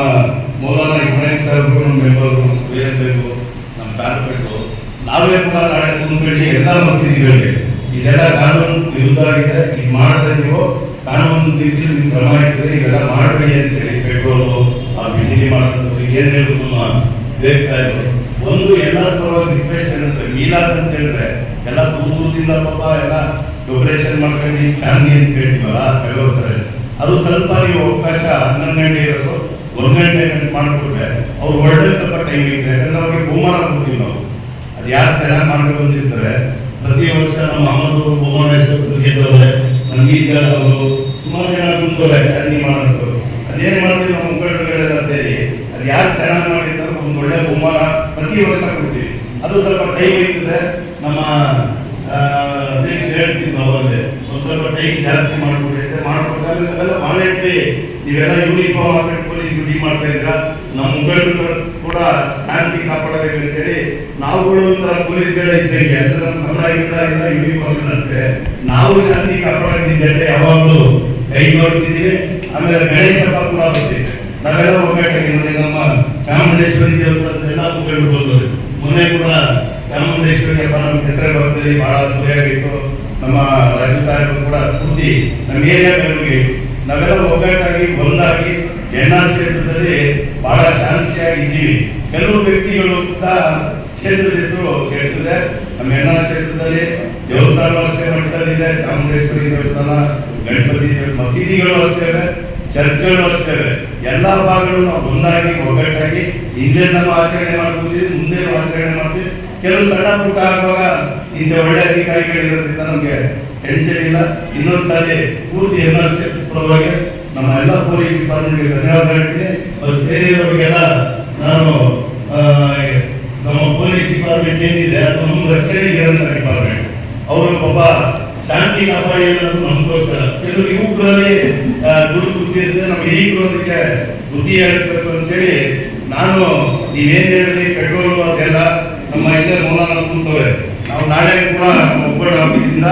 ಮೌಲಾನಾ ಇಬ್ರಾಹಿಂ ಸಾಹೇಬ್ರು, ನಮ್ಮ ಮೆಂಬರು, ಬೇಕು, ನಮ್ಮ ಕಾರ್ಪೊರೇಟು, ನಾವೇ ಕೂಡ ನಾಳೆ ಕುಂದ್ಬೇಡಿ ಎಲ್ಲ ಮಸೀದಿಗಳಿಗೆ ಇದೆಲ್ಲ ಕಾನೂನು ವಿರುದ್ಧ ಆಗಿದೆ. ಈಗ ಮಾಡಿದ್ರೆ ನೀವು ಕಾನೂನು ರೀತಿಯಲ್ಲಿ ನಿಮ್ಗೆ ಕ್ರಮ ಇರ್ತದೆ. ಇವೆಲ್ಲ ಮಾಡಬೇಡಿ ಅಂತೇಳಿ ಪೆಟ್ರೋಲು, ಆ ಬಿಸಿಲಿ ಮಾಡೋದು ಏನ್ ಹೇಳುದು ನಮ್ಮ ಬೇಕ್ ಸಾಹೇಬರು. ಒಂದು ಎಲ್ಲ ಪರವಾಗಿ ರಿಕ್ವೆಸ್ಟ್ ಏನಂದ್ರೆ, ಮೀಲಾದ್ ಅಂತ ಹೇಳಿದ್ರೆ ಎಲ್ಲ ದೂರದಿಂದ ಪಾಪ ಎಲ್ಲ ಡೆಕೋರೇಷನ್ ಮಾಡ್ಕೊಂಡು ಚಾಂದಿ ಅಂತ ಹೇಳ್ತೀವಲ್ಲ, ತಗೋತಾರೆ. ಅದು ಸ್ವಲ್ಪ ನೀವು ಅವಕಾಶ 11 ಗಂಟೆ ಇರೋದು 1 ಗಂಟೆ ಮಾಡ್ಕೊಟ್ರೆ ಅವ್ರು ಒಳ್ಳೆ ಸ್ವಲ್ಪ ಟೈಮ್ ಇರ್ತದೆ. ಯಾಕಂದ್ರೆ ಅವ್ರಿಗೆ ಬಹುಮಾನ ಕೊಡ್ತೀವಿ ನಾವು. ಅದು ಯಾರು ಚೆನ್ನಾಗಿ ಮಾಡ್ಕೊಂಡು ಬಂದಿರ್ತಾರೆ. ಪ್ರತಿ ವರ್ಷ ನಮ್ಮ ಅಮ್ಮರು ಬಹುಮಾನ ಗೆದ್ದವ್ರೆ, ನಮ್ಮ ಗೀತಗಾರವರು ಸುಮಾರು ಜನ ಕುಂತವ್ರೆ ಚಾಂದಿ ಮಾಡೋದು. ಅದೇನ್ ಮಾಡ್ತೀವಿ ನಮ್ಮ ಮುಖಂಡರುಗಳೆಲ್ಲ ಸೇರಿ, ಅದು ಯಾರು ಚೆನ್ನಾಗಿ ಮಾಡಿರ್ತಾರೆ ಒಂದು ಒಳ್ಳೆ ಬಹುಮಾನ ಪ್ರತಿ ವರ್ಷ ಕೊಡ್ತೀವಿ. ಅದು ಸ್ವಲ್ಪ ಟೈಮ್ ಇರ್ತದೆ. ನಮ್ಮ ಅಧ್ಯಕ್ಷರು ಹೇಳ್ತೀವಿ ನಾವು, ಅಲ್ಲೇ ಒಂದು ಸ್ವಲ್ಪ ಟೈಮ್ ಜಾಸ್ತಿ ಮಾಡ್ಕೊಟ್ಟಿದ್ದೆ ಮಾಡ್ಕೊಟ್ಟಾಗ ಅದೆಲ್ಲ ವಾಲಂಟ್ರಿ. ನೀವೆಲ್ಲ ಯೂನಿಫಾರ್ಮ್ ಹಾಕೊಂಡು ಪೊಲೀಸ್ ಡ್ಯೂಟಿ ಮಾಡ್ತಾ ಇದ್ದೀರಾ. ನಮ್ಮ ಮುಖಂಡರು ಕೂಡ ಶಾಂತಿ ಕಾಪಾಡಬೇಕು ಅಂತೇಳಿ ನಾವುಗಳು ಒಂಥರ ಪೊಲೀಸ್ಗಳೇ ಇದ್ದಂಗೆ. ಅಂದ್ರೆ ನಮ್ಮ ಸಮುದಾಯದಿಂದ ಯೂನಿಫಾರ್ಮ್ ಇರುತ್ತೆ, ನಾವು ಶಾಂತಿ ಕಾಪಾಡೋದಿದ್ದೆ ಯಾವಾಗಲೂ ಕೈ ಜೋಡಿಸಿದ್ದೀವಿ. ಆಮೇಲೆ ಗಣೇಶ ಹಬ್ಬ ಕೂಡ ಬರ್ತಿದೆ. ನಾವೆಲ್ಲ ಒಗ್ಗಟ್ಟಿಗೆ ನಮ್ಮ ಚಾಮುಂಡೇಶ್ವರಿ ದೇವಸ್ಥಾನದ ಎಲ್ಲ ಮುಖಂಡರು ಬಂದವರು. ಮೊನ್ನೆ ಕೂಡ ಚಾಮುಂಡೇಶ್ವರಿ ಚಾಮುಂಡೇಶ್ವರಿ ಹಬ್ಬ ನಮ್ಮ ಕೆಸರೆ ಭಾಗದಲ್ಲಿ ಬಹಳ ಅದ್ಭುತವಾಗಿತ್ತು. ನಮ್ಮ ರಾಜು ಸಾಹೇಬರು ಕೂಡ ಪೂರ್ತಿ ನಮ್ಮ ಏರಿಯಾ ಮೆರವಣಿಗೆ ನಾವೆಲ್ಲ ಒಗ್ಗಟ್ಟಾಗಿ ಒಂದಾಗಿ ಎನ್ಆರ್ ಕ್ಷೇತ್ರದಲ್ಲಿ ಬಹಳ ಶಾಂತಿಯಾಗಿ ಇದ್ದೀವಿ. ಕೆಲವು ವ್ಯಕ್ತಿಗಳು ಕೂಡ ಕ್ಷೇತ್ರದ ಹೆಸರು ಕೇಳ್ತದೆ. ನಮ್ಮ ಎನ್ಆರ್ ಕ್ಷೇತ್ರದಲ್ಲಿ ದೇವಸ್ಥಾನ ಅಷ್ಟೇ ಮಟ್ಟದಲ್ಲಿದೆ, ಚಾಮುಂಡೇಶ್ವರಿ ದೇವಸ್ಥಾನ, ಗಣಪತಿ ಮಸೀದಿಗಳು ಅಷ್ಟೇ, ಚರ್ಚ್ಗಳು ಅಷ್ಟೇ. ಎಲ್ಲಾ ಭಾಗಗಳು ನಾವು ಒಂದಾಗಿ ಒಗ್ಗಟ್ಟಾಗಿ ಹಿಂದೆ ನಾವು ಆಚರಣೆ ಮಾಡ್ತೀವಿ, ಮುಂದೆ ಆಚರಣೆ ಮಾಡ್ತೀವಿ. ಕೆಲವು ಸಣ್ಣ ಪುಟ್ಟ ಆಗುವಾಗ ಹಿಂದೆ ಒಳ್ಳೆ ಅಧಿಕಾರಿಗಳಿರೋದ್ರಿಂದ ನಮ್ಗೆ ಟೆನ್ಷನ್ ಇಲ್ಲ. ಇನ್ನೊಂದ್ಸಾರಿ ಪೂರ್ತಿ ಎನ್ಆರ್ ಕ್ಷೇತ್ರದ ಪರವಾಗಿ ನಮ್ಮ ಎಲ್ಲ ಪೊಲೀಸ್ ಡಿಪಾರ್ಟ್ಮೆಂಟ್ಗೆ ಧನ್ಯವಾದ ಹೇಳ್ತೀನಿ. ಅವ್ರು ಸೇರಿರೋರಿಗೆಲ್ಲ ನಾನು ನಮ್ಮ ಪೊಲೀಸ್ ಡಿಪಾರ್ಟ್ಮೆಂಟ್ ಏನಿದೆ ಅದು ನಮ್ಮ ರಕ್ಷಣೆಗೆ ಡಿಪಾರ್ಟ್ಮೆಂಟ್. ಅವರು ಪಾಪ ಶಾಂತಿ ಕಾಪಾಡಿ ಅನ್ನೋದು ನಮಗೋಸ್ಕರ. ಕೆಲವು ಯುವಕರಲ್ಲಿ ದುಡ್ಡು ಬುದ್ಧಿ ಇರುತ್ತೆ, ನಮ್ಗೆ ಈಗಲೂ ಅದಕ್ಕೆ ಬುದ್ಧಿ ಹೇಳ್ಬೇಕು ಅಂತೇಳಿ ನಾನು ನೀವೇನ್ ಹೇಳಿದ್ರಿ ಪೆಟ್ರೋಲು ಅದೆಲ್ಲ ನಮ್ಮ ಇಲ್ಲೇ ಮೌಲಾನ ಕೂತವ್ರೆ. ನಾವು ನಾಳೆ ಕೂಡ ಒಬ್ಬರ ಆಫೀಸಿಂದ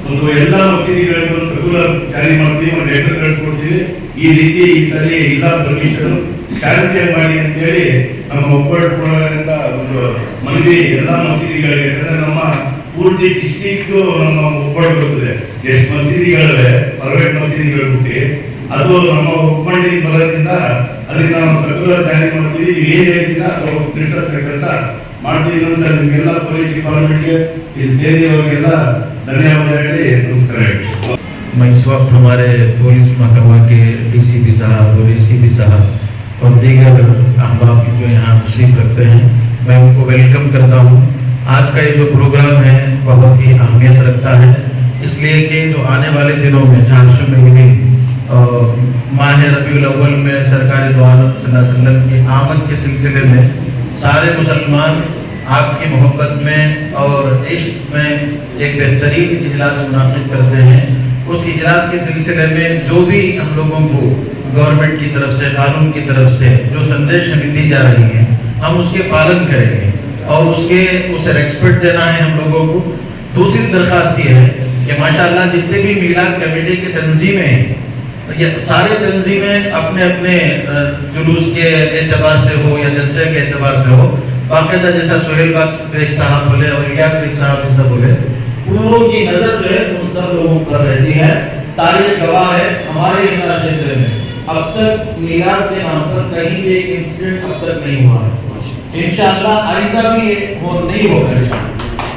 ಒಂದು ಎಲ್ಲ ಮಸೀದಿಗಳಿಗೆ ಒಂದು ಸರ್ಕ್ಯುಲರ್ ಜಾರಿ ಮಾಡ್ತೀವಿ, ಒಂದು ಲೆಟರ್ ಕಳಿಸ್ಕೊಡ್ತೀವಿ. ಈ ರೀತಿ ಈ ಸರಿ ಇಲ್ಲ ಪರ್ಮಿಷನ್ ಶಾಂತಿಯಾಗಿ ಮಾಡಿ ಅಂತೇಳಿ ನಮ್ಮ ಒಬ್ಬರಿಂದ ಒಂದು ಮನವಿ ಎಲ್ಲ ಮಸೀದಿಗಳಿಗೆ. ಯಾಕಂದ್ರೆ ನಮ್ಮ ಪೂರ್ತಿ ಡಿಸ್ಟ್ರಿಕ್ಟ್ ನಮ್ಮ ಒಬ್ಬಟ್ಟು ಬರ್ತದೆ. ಎಷ್ಟು ಮಸೀದಿಗಳಿವೆ ಪ್ರೈವೇಟ್ ಮಸೀದಿಗಳು ಬಿಟ್ಟು ಅದು ನಮ್ಮ ಒಪ್ಪಂಡಿನ ಬರೋದ್ರಿಂದ ಅದಕ್ಕೆ ನಾವು ಸರ್ಕ್ಯುಲರ್ ಜಾರಿ ಮಾಡ್ತೀವಿ. ನೀವು ಏನ್ ಹೇಳ್ತೀರಾ ಅದು ತಿಳಿಸೋಕೆ ಕೆಲಸ ಮಾಡ್ತೀವಿ. ಇನ್ನೊಂದ್ಸಲ ನಿಮ್ಗೆಲ್ಲ ಪೊಲೀಸ್ ಡಿಪಾರ್ಟ್ಮೆಂಟ್ಗೆ ಇಲ್ಲಿ ಸೇರಿದವರಿಗೆಲ್ಲ ಧನ್ಯವಾದ ಹೇಳಿ ನಮಸ್ಕಾರ ಹೇಳಿ. मैं इस वक्त हमारे पुलिस महकमा के डीसीपी साहब और एसीपी साहब और दीगर अहबाब जो यहाँ तशरीफ रखते हैं, मैं उनको वेलकम करता हूँ। आज का ये जो प्रोग्राम है बहुत ही अहमियत रखता है, इसलिए कि जो आने वाले दिनों में 4 महीने माह रबीउल अव्वल में सरकारी दो आलम सल्लल्लाहु अलैहि वसल्लम की आमद के सिलसिले में सारे मुसलमान आपकी मोहब्बत में और इश्क में एक बेहतरीन इजलास मुनाकिद करते हैं। उस इजलास के सिलसिले में जो भी हम लोगों को गवर्नमेंट की तरफ से, कानून की तरफ से जो संदेश हमें दी जा रही है, हम उसके पालन करेंगे और उसे रेस्पेक्ट देना है हम लोगों को। दूसरी दरख्वास्त ये है कि माशाअल्लाह जितने भी मीलाद कमेटी की तंजीमें हैं, ये सारे तंजीमें अपने अपने जुलूस के एतबार से हो या जलसे के एतबार से हो, बाकायदा जैसा सोहेल बेग साहब बोले और इलियास बेग साहब जैसा बोले, पूरों की नजर जो है उन सब लोगों पर रहती है। तारीख गवाह है हमारे इतना क्षेत्र में अब तक मीलाद के नाम पर कहीं भी एक इंसिडेंट अब तक नहीं हुआ है। इंशाअल्लाह आइंदा भी वो नहीं होगा।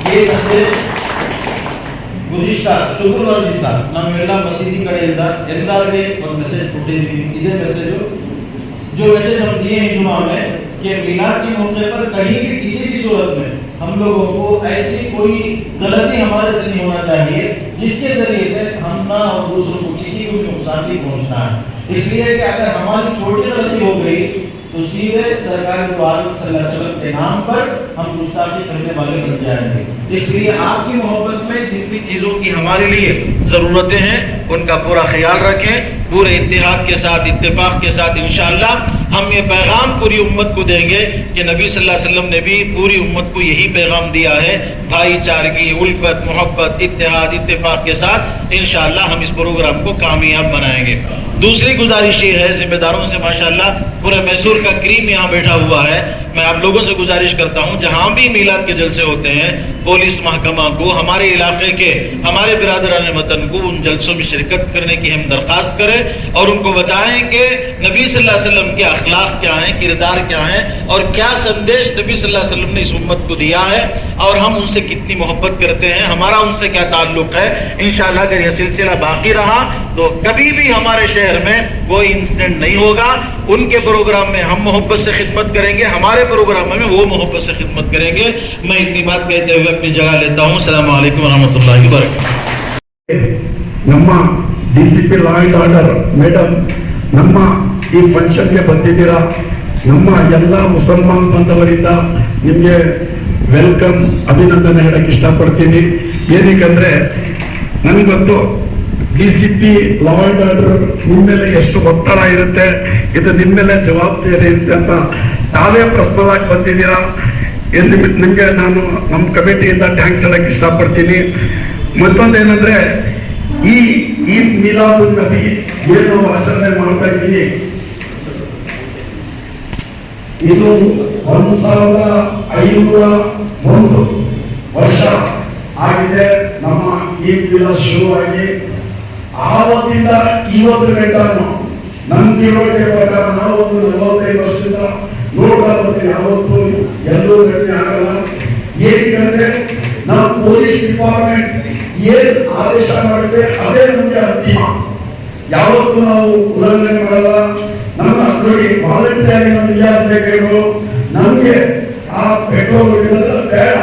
ये संदेश ಗುರಿಷ್ಠ ಶುಕ್ರವಾರ ದಿವಸ ನಮ್ಮೆಲ್ಲ ಮಸೀದಿ ಕಡೆಯಿಂದ ಎಲ್ಲರಿಗೆ ಒಂದು ಮೆಸೇಜ್ ಕೊಟ್ಟಿದ್ದೀವಿ. ಇದೇ ಮೆಸೇಜ್ जो मैसेज हम दिए हैं जुमा में कि मिलाद के मौके पर कहीं भी किसी भी सूरत में हम लोगों को ऐसी कोई गलती हमारे से नहीं होना चाहिए जिसके जरिए से हम ना और दूसरों को किसी को भी नुकसान नहीं पहुंचना है। इसलिए कि अगर हमारी छोटी गलती हो गई तो सीधे सरकार सल्लल्लाहु अलैहि वसल्लम के नाम पर हम गुस्ताखी करने वाले बन जाएंगे। इसलिए आपकी मोहब्बत में जितनी चीजों की हमारे लिए जरूरतें हैं उनका पूरा ख्याल रखें। पूरे इत्तेहाद के साथ, इत्तेफाक के साथ इंशाअल्लाह हम ये पैगाम पूरी उम्मत को देंगे कि नबी सल्लल्लाहु अलैहि वसल्लम ने भी पूरी उम्मत को यही पैगाम दिया है, भाईचारगी, उल्फत, मोहब्बत, इत्तेहाद, इत्तेफाक के साथ इंशाअल्लाह हम इस प्रोग्राम को कामयाब बनाएंगे। दूसरी गुजारिश ये है, जिम्मेदारों से माशाअल्लाह पूरे मैसूर का क्रीम यहाँ बैठा हुआ है, मैं आप लोगों से गुजारिश करता हूँ जहाँ भी मीलाद के जलसे होते हैं पुलिस महकमा को, हमारे इलाके के हमारे बिरादरान वतन को उन जलसों में शिरकत करने की हम दरख्वास्त करें और उनको बताएं कि नबी सल्लल्लाहु अलैहि वसल्लम के अखलाक क्या हैं, किरदार क्या हैं और क्या संदेश नबी सल्लल्लाहु अलैहि वसल्लम ने इस उम्मत को दिया है और हम उनसे कितनी मोहब्बत करते हैं, हमारा उनसे क्या ताल्लुक है। इंशाअल्लाह अगर यह सिलसिला बाकी रहा तो कभी भी हमारे शहर में कोई इंसिडेंट नहीं होगा। उनके प्रोग्राम में हम मोहब्बत से खिदमत करेंगे, हमारे प्रोग्राम में वो मोहब्बत से खिदमत करेंगे। मैं इतनी बात कहते हुए अपनी जगह लेता हूँ। अस्सलाम वालेकुम रहमतुल्लाहि व बरकातहू। ನಮ್ಮ DCP law and order madam ನಮ್ಮ ಈ ಫಂಕ್ಷನ್ಗೆ ಬಂದಿದ್ದೀರಾ. ನಮ್ಮ ಎಲ್ಲ ಮುಸಲ್ಮಾನ್ ಬಂದವರಿಂದ ನಿಮಗೆ ವೆಲ್ಕಮ್ ಅಭಿನಂದನೆ ಹೇಳಕ್ಕೆ ಇಷ್ಟಪಡ್ತೀನಿ. ಏನಕ್ಕಂದ್ರೆ ನನಗೆ ಗೊತ್ತು ಡಿಸಿಪಿ ಲಾ ಅಂಡ್ ಆರ್ಡರ್ ನಿಮ್ಮ ಮೇಲೆ ಎಷ್ಟು ಒತ್ತಡ ಇರುತ್ತೆ, ಇದು ನಿಮ್ಮ ಮೇಲೆ ಜವಾಬ್ದಾರಿ ಇರುತ್ತೆ ಅಂತ ತಾವೇ ಪ್ರಶ್ನವಾಗಿ ಬಂದಿದ್ದೀರಾ. ನಿಮಗೆ ನಾನು ನಮ್ಮ ಕಮಿಟಿಯಿಂದ ಥ್ಯಾಂಕ್ಸ್ ಹೇಳಕ್ಕೆ ಇಷ್ಟಪಡ್ತೀನಿ. ಮತ್ತೊಂದೇನೆಂದ್ರೆ ಈ ಈದ್ ಮಿಲಾದುನ್ ನಬಿ ಏನು ಆಚರಣೆ ಮಾಡ್ತಾ ಇದ್ದೀವಿ, ಇದು 1501 ವರ್ಷ ಆಗಿದೆ ನಮ್ಮ ಈದ್ ಮಿಲಾದ್ ಶುರುವಾಗಿ. ಆವತ್ತಿಂದ ಇವತ್ತು ಗಂಟನು ನಮ್ಮ ತಿಳುವಳಿಕೆ ಪ್ರಕಾರ ನಾವು ಒಂದು 45 ವರ್ಷದಿಂದ ನೋಡ್ತಾ ಬರ್ತೀವಿ. ಯಾವತ್ತು ಎಲ್ಲೂ ಗಟ್ಟಿ ಆಗಲ್ಲ. ಏನಂದ್ರೆ ನಮ್ಮ ಪೊಲೀಸ್ ಡಿಪಾರ್ಟ್ಮೆಂಟ್ ಏನ್ ಆದೇಶ ಮಾಡುತ್ತೆ ಅದೇ ನಮಗೆ ಅಂತಿಮ. ಯಾವತ್ತು ನಾವು ಉಲ್ಲಂಘನೆ ಮಾಡಲ್ಲ. ನಮ್ಮ ನೋಡಿ ವಾಲಂಟಿಯರ್ ನಮ್ಗೆ ವಿಚಾರಿಸಬೇಕು. ನಮ್ಗೆ ಆ ಪೆಟ್ರೋಲ್ ಬೇಡ,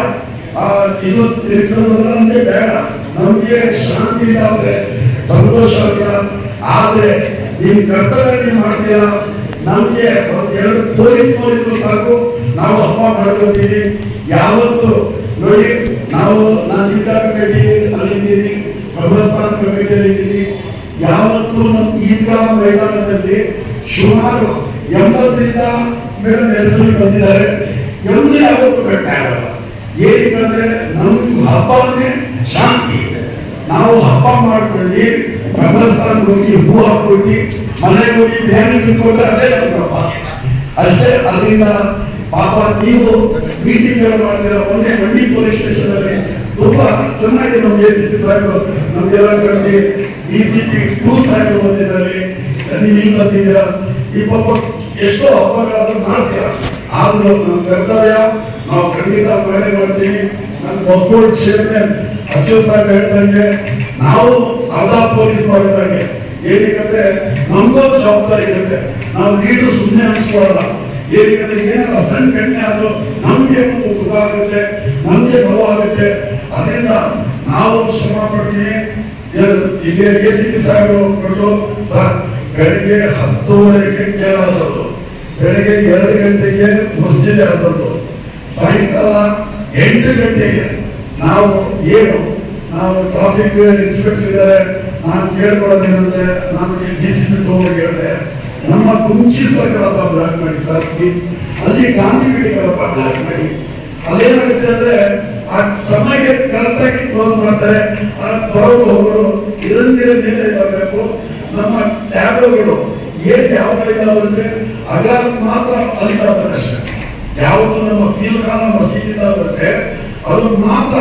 ಇದು ತಿರ್ಸೋದ್ರ ನಮ್ಗೆ ಬೇಡ. ನಮ್ಗೆ ಶಾಂತಿ ಆದ್ರೆ ಸಂತೋಷ ಇಲ್ಲ. ಆದ್ರೆ ನಿಮ್ ಕರ್ತವ್ಯ ನೀವು ಮಾಡ್ತೀರಾ. ನಮ್ಗೆ ಒಂದೆರಡು ಪೊಲೀಸ್ ನೋಡಿದ್ರು ಸಾಕು, ನಾವು ಹಬ್ಬ ಮಾಡ್ಕೊತೀವಿ. ಯಾವತ್ತು ನೋಡಿ ನಾನು ಈದ್ಗಾ ಕಮಿಟಿ ಅಲ್ಲಿದ್ದೀನಿ, ಕಬ್ರಸ್ತಾನ್ ಕಮಿಟಿಯಲ್ಲಿ ಇದ್ದೀನಿ. ಯಾವತ್ತು ನಮ್ಮ ಈದ್ಗಾ ಮೈದಾನದಲ್ಲಿ ಸುಮಾರು 80ರಿಂದ ಮೇಡಮ್ ಹೆಸರು ಬಂದಿದ್ದಾರೆ. ಯಾವತ್ತು ಬೆಟ್ಟ ಆಗಲ್ಲ. ಏನಂದ್ರೆ ನಮ್ಮ ಹಬ್ಬ ಅಂದ್ರೆ ಶಾಂತಿ. ನಾವು ಹಬ್ಬ ಮಾಡ್ಕೊಳ್ಳಿ, ಕಬ್ರಸ್ತಾನ್ ಹೋಗಿ ಹೂ ಹಾಕಿ ಮನೆಗೆ ಹೋಗಿ ಬೇರೆ ತಿಳ್ಕೊಂಡ್ರೆ ಅದೇ ನಮ್ಮ ಹಬ್ಬ ಅಷ್ಟೇ. ಅದರಿಂದ ಪಾಪ ನೀವು ಮೀಟಿಂಗ್ ಮಾಡ್ತೀರಾ. ಮೊನ್ನೆ ಮಂಡಿ ಪೊಲೀಸ್ ಸ್ಟೇಷನ್ ಅಲ್ಲಿ ತುಂಬಾ ಚೆನ್ನಾಗಿ ನಮ್ಮ ACP ಸಾಹೇಬರು ನಮ್ಗೆಲ್ಲ ಕರೆದಿ DCP 2 ಸಾಹೇಬರು ಬಂದಿದ್ದಾರೆ. ನೀವು ಇಲ್ಲಿ ಬಂದಿದ್ದೀರಾ. ಈ ಪಾಪ ಎಷ್ಟೋ ಹಬ್ಬಗಳನ್ನ ಮಾಡ್ತೀರಾ. ಆದ್ರೂ ನಮ್ಮ ಕರ್ತವ್ಯ ನಾವು ಖಂಡಿತ ಮಾಡೇ ಮಾಡ್ತೀವಿ. ನನ್ನ ಒಬ್ಬರು ಚೇರ್ಮನ್ ಅಚ್ಚು ಸಾಹೇಬ್ ಹೇಳ್ದಂಗೆ ನಾವು ಅರ್ಧ ಪೊಲೀಸ್ ಮಾಡಿದಂಗೆ. ಏನಕ್ಕೆ ನಮಗೂ ಜವಾಬ್ದಾರಿ ಇರುತ್ತೆ. ನಾವು ಲೀಡರ್ ಸುಮ್ಮನೆ ಅನ್ಸ್ಕೊಳ್ಳಲ್ಲ. ಏನಕ್ಕೆ ಏನಾರ ಸಣ್ಣ ಘಟನೆ ಆದ್ರೂ ನಮ್ಗೆ ಒಂದು ದುಃಖ ಆಗುತ್ತೆ, ನಮ್ಗೆ ನೋವಾಗುತ್ತೆ. ಅದರಿಂದ ನಾವು ಶ್ರಮ ಪಡ್ತೀವಿ. ಇಲ್ಲಿ ACP ಸಾಹೇಬರು ಕೊಟ್ಟು ಸರ್ ಬೆಳಿಗ್ಗೆ 10:30ಗೆ ಕೇಳೋದು, ಬೆಳಿಗ್ಗೆ 2 ಗಂಟೆಗೆ ಮಸ್ಜಿದ್ ಹಾಸೋದು, ಸಾಯಂಕಾಲ 8 ಗಂಟೆಗೆ ನಾವು ಟ್ರಾಫಿಕ್ ಇನ್ಸ್ಪೆಕ್ಟರ್ ಇದ್ದಾರೆ. ನಾನು ಕೇಳ್ಕೊಳ್ಳೋದೇನಂದ್ರೆ ನಾನು DCP ಹೇಳಿದೆ, ನಮ್ಮ ಕುಂಚಿ ಸರ್ಕಾರ ಬ್ಲಾಕ್ ಮಾಡಿ ಸರ್ ಪ್ಲೀಸ್. ಅಲ್ಲಿ ಗಾಂಧಿ ಮೆಡಿಕಲ್ ಬ್ಲಾಕ್ ಮಾಡಿ. ಅದೇನಾಗುತ್ತೆ ಅಂದ್ರೆ ಆ ಸಮಯಕ್ಕೆ ಕರೆಕ್ಟ್ ಆಗಿ ಕ್ಲೋಸ್ ಮಾಡ್ತಾರೆ. ಬರೋರು ಹೋಗೋರು ಇರಂದಿರ ಮೇಲೆ ಬರಬೇಕು. ನಮ್ಮ ಟ್ಯಾಬ್ಗಳು ಯಾವ ಕಡೆಯಿಂದ ಅಗ ಮಾತ್ರ ಅಲ್ಲಿಂದ ಬರುತ್ತೆ ಅಷ್ಟೇ. ಯಾವುದು ನಮ್ಮ ಫೀಲ್ ಖಾನ ಮಸೀದಿಯಿಂದ ಬರುತ್ತೆ ಅದು ಮಾತ್ರ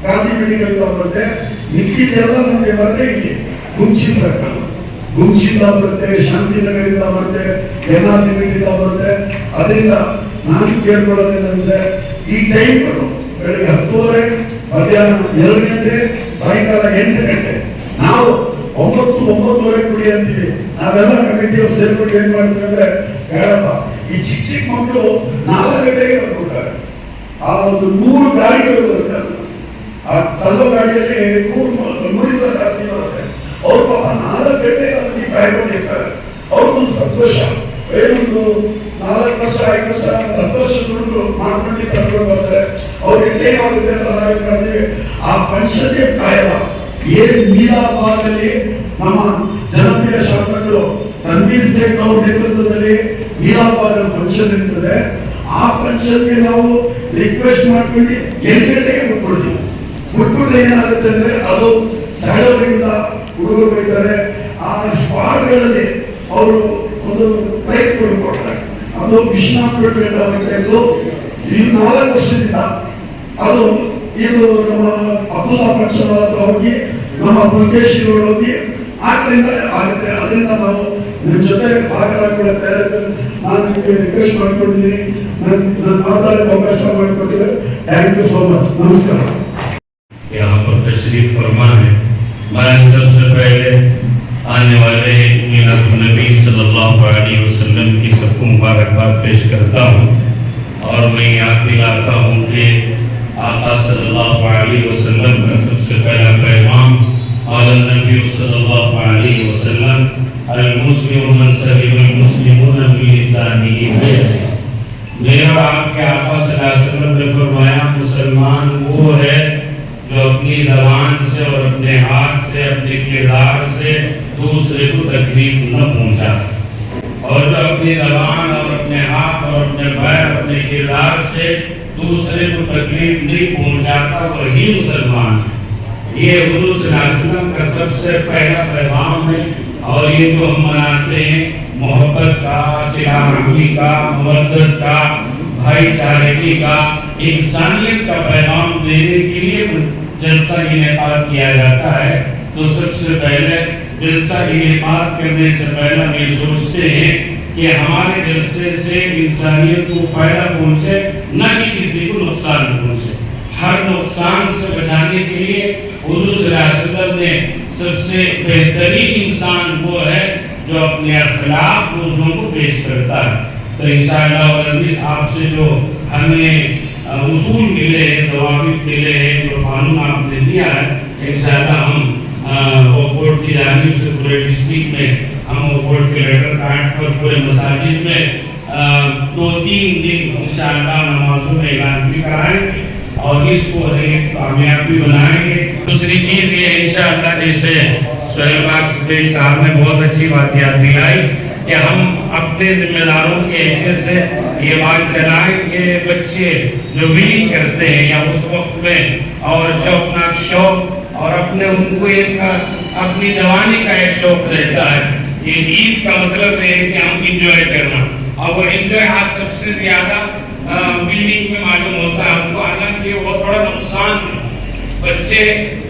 ಗಾಂಧಿ ಮೆಡಿಕಲ್ ಬರುತ್ತೆ. ಮಿಕ್ಕಿದೆಲ್ಲ ನಮಗೆ ಬರುತ್ತೆ ಇಲ್ಲಿ ಗುಂಚಿ ಸರ್ಕಲ್, ಗುಂಚಿಂದ ಬರುತ್ತೆ, ಶಾಂತಿನಗರಿಂದ ಬರುತ್ತೆ, NRLಮಿಂದ ಬರುತ್ತೆ. ಅದರಿಂದ ನಾನು ಕೇಳ್ಕೊಳ್ಳೋದೇನೆಂದ್ರೆ ಈ ಟೈಮ್ಗಳು ಬೆಳಿಗ್ಗೆ 10:30, ಮಧ್ಯಾಹ್ನ 2 ಗಂಟೆ, ಸಾಯಂಕಾಲ 8 ಗಂಟೆ. ನಾವು 9-9:30 ಕುಡಿ ಅಂತೀವಿ. ನಾವೆಲ್ಲ ಕಮಿಟಿಯವ್ರು ಸೇರ್ಕೊಂಡು ಏನ್ ಮಾಡ್ತೀವಿ ಅಂದ್ರೆ ಬೇಡಪ್ಪ, ಈ ಚಿಕ್ಕ ಮಕ್ಕಳು 4 ಗಂಟೆಗೆ ಬರ್ಕೊಡ್ತಾರೆ. ಆ ಒಂದು 100 ಗಾಡಿಗಳು ಬರುತ್ತೆ. ಆ ತಳ್ಳೋ ಗಾಡಿಯಲ್ಲಿ 100 ಜಾಸ್ತಿ ಬರುತ್ತೆ. ಅವ್ರು ಪಾಪ 4 ಗಂಟೆಗೆ ಅಲ್ಲಿ ಕಾಯ್ಕೊಂಡಿರ್ತಾರೆ. ಅವ್ರಿಗೊಂದು ಸಂತೋಷ. ಏನೊಂದು 4 ವರ್ಷ 5 ವರ್ಷ 10 ವರ್ಷ ದುಡ್ಡು ಮಾಡ್ಕೊಂಡು ಕರ್ಕೊಂಡು ಬರ್ತಾರೆ. ಅವ್ರಿಗೆ ಟೈಮ್ ಆಗುತ್ತೆ ಅಂತ ನಾವೇನ್ ಮಾಡ್ತೀವಿ, ಆ ಫಂಕ್ಷನ್ಗೆ ಕಾಯಲ್ಲ. ಏನ್ ಮೀರಾಬಾದಲ್ಲಿ ನಮ್ಮ ಜನಪ್ರಿಯ ಶಾಸಕರು ತನ್ವೀರ್ ಸೇಠ್ ಅವ್ರ ನೇತೃತ್ವದಲ್ಲಿ ಮೀರಾಬಾದ್ ಫಂಕ್ಷನ್ ಇರ್ತದೆ. ಆ ಫಂಕ್ಷನ್ಗೆ ನಾವು ರಿಕ್ವೆಸ್ಟ್ ಮಾಡ್ಕೊಂಡು 8 ಗಂಟೆಗೆ ಬಿಟ್ಕೊಡ್ತೀವಿ. ಬಿಟ್ಬಿಟ್ರೆ ಏನಾಗುತ್ತೆ ಅಂದ್ರೆ ಅದು ಸೈಡವರಿಂದ ಹುಡುಗರು ಬೈತಾರೆ. ಆ ಸ್ಪಾಟ್ಗಳಲ್ಲಿ ಅವರು ಒಂದು ಪ್ರೈಸ್ ಕೊಡ್ತಾರೆ. ಅದು ವಿಶ್ವನಾಥ್ ಇದ್ದು ಈ 4 ವರ್ಷದಿಂದ ಅದು ಇದು ನಮ್ಮ ಅಬ್ದುಲ್ಲಾ ಫಂಕ್ಷನ್ ಹತ್ರ ಹೋಗಿ ನಮ್ಮ ಪುಲ್ಕೇಶಿಗಳು ಹೋಗಿ ಆ ಕಡೆಯಿಂದ ಆಗುತ್ತೆ. ಅದರಿಂದ ನಾವು ನಿಮ್ಮ ಜೊತೆ ಸಹಕಾರ ಕೊಡುತ್ತೆ. ನಾನು ನಿಮಗೆ ರಿಕ್ವೆಸ್ಟ್ ಮಾಡ್ಕೊಂಡಿದ್ದೀನಿ. ನಾನು ಮಾತಾಡೋಕೆ ಅವಕಾಶ ಮಾಡಿಕೊಟ್ಟಿದ್ದೆ. Thank you so much. ನಮಸ್ಕಾರ. यहाँ पर तशरीफ फरमा है। मैं सबसे पहले आने वाले मिलाद नबी सल्लल्लाहु अलैहि वसल्लम की सबको मुबारकबाद पेश करता हूँ। और मैं याद दिलाता हूँ कि आका सल्लल्लाहु अलैहि वसल्लम का सबसे पहला पैगाम आलम नबी सल्लल्लाहु अलैहि वसल्लम अल मुस्लिम मन सलिम अल मुस्लिमून बिलिसानिही है। मेरा आपके आका सल्लल्लाहु अलैहि वसल्लम ने फरमाया मुसलमान वो है जो अपनी जबान से और अपने हाथ से अपने किरदार से दूसरे को तकलीफ न पहुंचा, और जो अपनी जबान और अपने हाथ और अपने पैर अपने किरदार से दूसरे को तकलीफ नहीं पहुंचाता वही मुसलमान है। ये हुजूर सल्लल्लाहु अलैहि वसल्लम का सबसे पहला पैगाम है। और ये जो हम मनाते हैं मोहब्बत का, सिला रहमी का, मवद्दत का, भाईचारे का, इंसानियत का पैगाम देने के लिए जलसा इनेकाद किया जाता है। तो सबसे पहले जलसा इनेकाद करने से पहले हम ये सोचते हैं कि हमारे जलसे से इंसानियत को फायदा पहुंचे, न कि किसी को नुकसान पहुंचे। हर नुकसान से बचाने के लिए हुजूर सल्लल्लाहु अलैहि वसल्लम ने सबसे बेहतरीन इंसान वो है जो अपने अखलाक दूसरों को पेश करता है। तो इंशाअल्लाह अज़ीज़ आपसे जो हमें उसूल मिले हैं, ज़वाबित मिले हैं, जो कानून आपने दिया है, इंशाअल्लाह हम वो बोर्ड की जानिब से पूरे डिस्ट्रिक्ट में हम वो बोर्ड के लेटर कार्ड पर पूरे मसाजिद में 2-3 दिन इंशाअल्लाह नमाजों में ऐलान भी कराएंगे और इसको एक कामयाबी बनाएंगे। दूसरी चीज़ ये इंशाअल्लाह, जैसे सोहेल बाग साहब ने बहुत अच्छी बात याद दिलाई कि हम अपने जिम्मेदारों के हैसियत से ये बात चलाएं कि बच्चे जो विलिंग करते हैं या उस वक्त में और जो अपना शौक और अपने उनको एक अपनी जवानी का एक शौक रहता है। ये ईद का मतलब है कि हम इंजॉय करना, और वो इंजॉय आज सबसे ज्यादा विलिंग में मालूम होता है हमको, हालांकि वो थोड़ा नुकसान है। बच्चे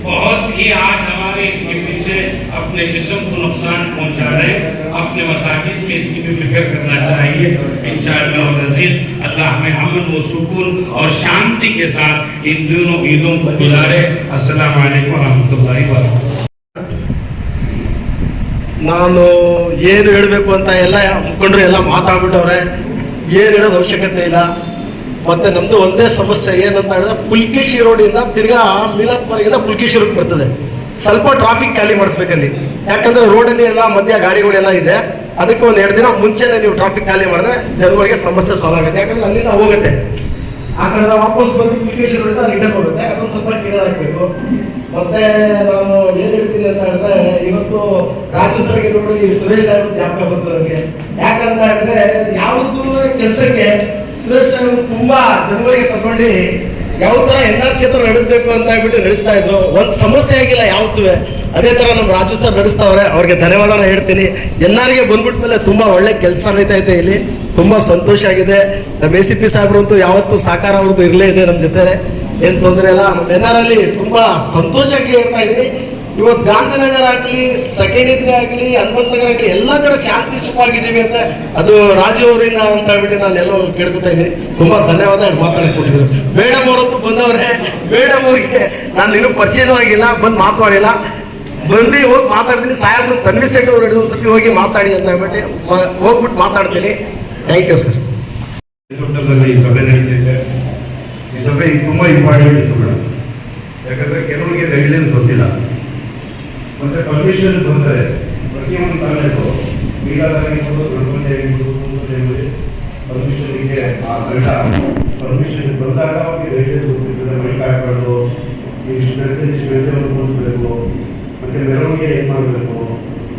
बहुत ही आज हमारे इसके पीछे अपने जिस्म को नुकसान पहुंचा रहे हैं। अपने मसाजिद में इसकी भी फिक्र करना चाहिए। इंशाअल्लाह अज़ीज़ अल्लाह हमें अमन व सुकून और शांति के साथ इन दोनों ईदों को गुजारे। अस्सलामु अलैकुम व रहमतुल्लाहि व बरकातहू। ನಾನು ಏನು ಹೇಳಬೇಕು ಅಂತ ಎಲ್ಲ ಮುಖಂಡರು ಎಲ್ಲ ಮಾತಾಡ್ಬಿಟ್ಟವ್ರೆ, ಏನು ಹೇಳೋದು ಅವಶ್ಯಕತೆ ಇಲ್ಲ. ಮತ್ತೆ ನಮ್ದು ಒಂದೇ ಸಮಸ್ಯೆ ಏನಂತ ಹೇಳಿದ್ರೆ ಪುಲ್ಕೇಶಿ ರೋಡಿಂದ ತಿರ್ಗಾ ಮೀಲಾದ್ವರೆಗಿಂದ ಪುಲ್ಕೇಶಿ ರೋಡ್ ಬರ್ತದೆ. ಸ್ವಲ್ಪ ಟ್ರಾಫಿಕ್ ಖಾಲಿ ಮಾಡಿಸ್ಬೇಕಲ್ಲಿ, ಯಾಕಂದ್ರೆ ರೋಡಲ್ಲಿ ಎಲ್ಲ ಮಧ್ಯ ಗಾಡಿಗಳೆಲ್ಲ ಇದೆ. ಅದಕ್ಕೆ ಒಂದು 2 ದಿನ ಮುಂಚೆನೆ ನೀವು ಟ್ರಾಫಿಕ್ ಖಾಲಿ ಮಾಡಿದ್ರೆ ಜನಗಳಿಗೆ ಸಮಸ್ಯೆ ಸಾಲ್ವ್ ಆಗುತ್ತೆ. ಯಾಕಂದ್ರೆ ಅಲ್ಲಿಂದ ಹೋಗುತ್ತೆ, ಆ ಕಡೆ ವಾಪಸ್ ಬಂದು ಪುಲ್ಕೇಶಿ ರೋಡಿಂದ ರಿಟರ್ನ್ ಹೋಗುತ್ತೆ. ಅದೊಂದು ಸ್ವಲ್ಪ ಕ್ಲಿಯರ್ ಆಗಬೇಕು. ಮತ್ತೆ ನಾನು ಏನ್ ಹೇಳ್ತೀನಿ ಅಂತ ಹೇಳಿದ್ರೆ, ಇವತ್ತು ರಾಜು ಸರ್ಗೆ ನೋಡಿ ಸುರೇಶ್ ಸಾಹೇಬ್ ಜ್ಞಾಪಕ ಬಂತು ನನಗೆ. ಯಾಕಂತ ಹೇಳಿದ್ರೆ ಯಾವತ್ತೂ ಕೆಲಸಕ್ಕೆ ಸುರೇಶ್ ಸಾಹೇಬ್ ತುಂಬಾ ಜನಗಳಿಗೆ ತಗೊಂಡು ಯಾವ ತರ NR ಕ್ಷೇತ್ರ ನಡೆಸಬೇಕು ಅಂತ ಹೇಳ್ಬಿಟ್ಟು ನಡೆಸ್ತಾ ಇದ್ರು. ಒಂದ್ ಸಮಸ್ಯೆ ಆಗಿಲ್ಲ ಯಾವತ್ತೂ. ಅದೇ ತರ ನಮ್ಮ ರಾಜು ಸರ್ ನಡೆಸ್ತಾವ್ರೆ, ಅವ್ರಿಗೆ ಧನ್ಯವಾದನ ಹೇಳ್ತೀನಿ. NRಗೆ ಬಂದ್ಬಿಟ್ಟ ಮೇಲೆ ತುಂಬಾ ಒಳ್ಳೆ ಕೆಲಸ ನಡೀತಾ ಇದೆ ಇಲ್ಲಿ, ತುಂಬಾ ಸಂತೋಷ ಆಗಿದೆ. ನಮ್ಮ ACP ಸಾಹೇಬ್ರಂತೂ ಯಾವತ್ತೂ ಸಹಕಾರ ಅವ್ರದ್ದು ಇರ್ಲೇ ಇದೆ ನಮ್ಮ ಜೊತೆ, ಏನ್ ತೊಂದರೆ ಇಲ್ಲ. NR ಅಲ್ಲಿ ತುಂಬಾ ಸಂತೋಷಕ್ಕೆ ಹೇಳ್ತಾ ಇದೀನಿ. ಇವತ್ತು ಗಾಂಧಿನಗರ ಆಗ್ಲಿ, ಸೆಕೆಂಡ್ ಆಗ್ಲಿ, ಹನುಮಂತ ನಗರ ಆಗ್ಲಿ, ಎಲ್ಲಾ ಕಡೆ ಶಾಂತಿ ಸುಖವಾಗಿದ್ದೀವಿ ಅಂತ ಅದು ರಾಜು ಅವರಿಂದ ಅಂತ ಹೇಳ್ಬಿಟ್ಟು ನಾನು ಎಲ್ಲೋ ಕೇಳ್ಕೊತಾ ಇದ್ದೀನಿ. ತುಂಬಾ ಧನ್ಯವಾದ ಮಾತಾಡಿಕೊಟ್ಟಿದ್ರು. ಮೇಡಮ್ ಅವರಂತೂ ಬಂದವ್ರೆ, ಮೇಡಮ್ ಅವ್ರಿಗೆ ನಾನು ಇನ್ನೂ ಪರಿಚಯನೂ ಆಗಿಲ್ಲ, ಬಂದು ಮಾತಾಡಿಲ್ಲ. ಬಂದು ಹೋಗಿ ಮಾತಾಡ್ತೀನಿ. ಸಾಹೇಬ್ರು ತನ್ವಿ ಸೆಟ್ ಅವ್ರು ಹಿಡಿದು ಒಂದ್ಸತಿ ಹೋಗಿ ಮಾತಾಡಿ ಅಂತ ಹೇಳ್ಬಿಟ್ಟು ಹೋಗ್ಬಿಟ್ಟು ಮಾತಾಡ್ತೀನಿ. Thank you sir. ನೇತೃತ್ವದಲ್ಲಿ ಈ ಸಭೆ ನಡೀತಿದೆ. ಈ ಸಭೆ ತುಂಬಾ ಇಂಪಾರ್ಟೆಂಟ್ ಇತ್ತು ಮೇಡಮ್, ಯಾಕಂದ್ರೆ ಕೆಲವರಿಗೆ ಗೈಡ್ಲೈನ್ಸ್ ಗೊತ್ತಿಲ್ಲ. ಮತ್ತೆ ಪರ್ಮಿಷನ್ ಬರ್ತಾರೆ ಪ್ರತಿಯೊಂದು ತಾಲೂಕು ಮೀಲಾದಾಗಿರ್ಬೋದು, ಗಣಪತಿ ಆಗಿರ್ಬೋದು, ಕೂಸಲ್ಲಿ ಪರ್ಮಿಷನ್ಗೆ ಆ ಗಂಡ ಪರ್ಮಿಷನ್ ಬಂದಾಗ ಅವ್ರಿಗೆ ಗೈಡ್ಲೈನ್ಸ್ ಗೊತ್ತಿರ್ತದೆ. ಮೈಕ್ ಹಾಕ್ಬಾರ್ದು, ಇಷ್ಟು ಗಂಟೆ ಕೂರಿಸ್ಬೇಕು, ಮತ್ತೆ ಮೆರವಣಿಗೆ ಏನು ಮಾಡಬೇಕು.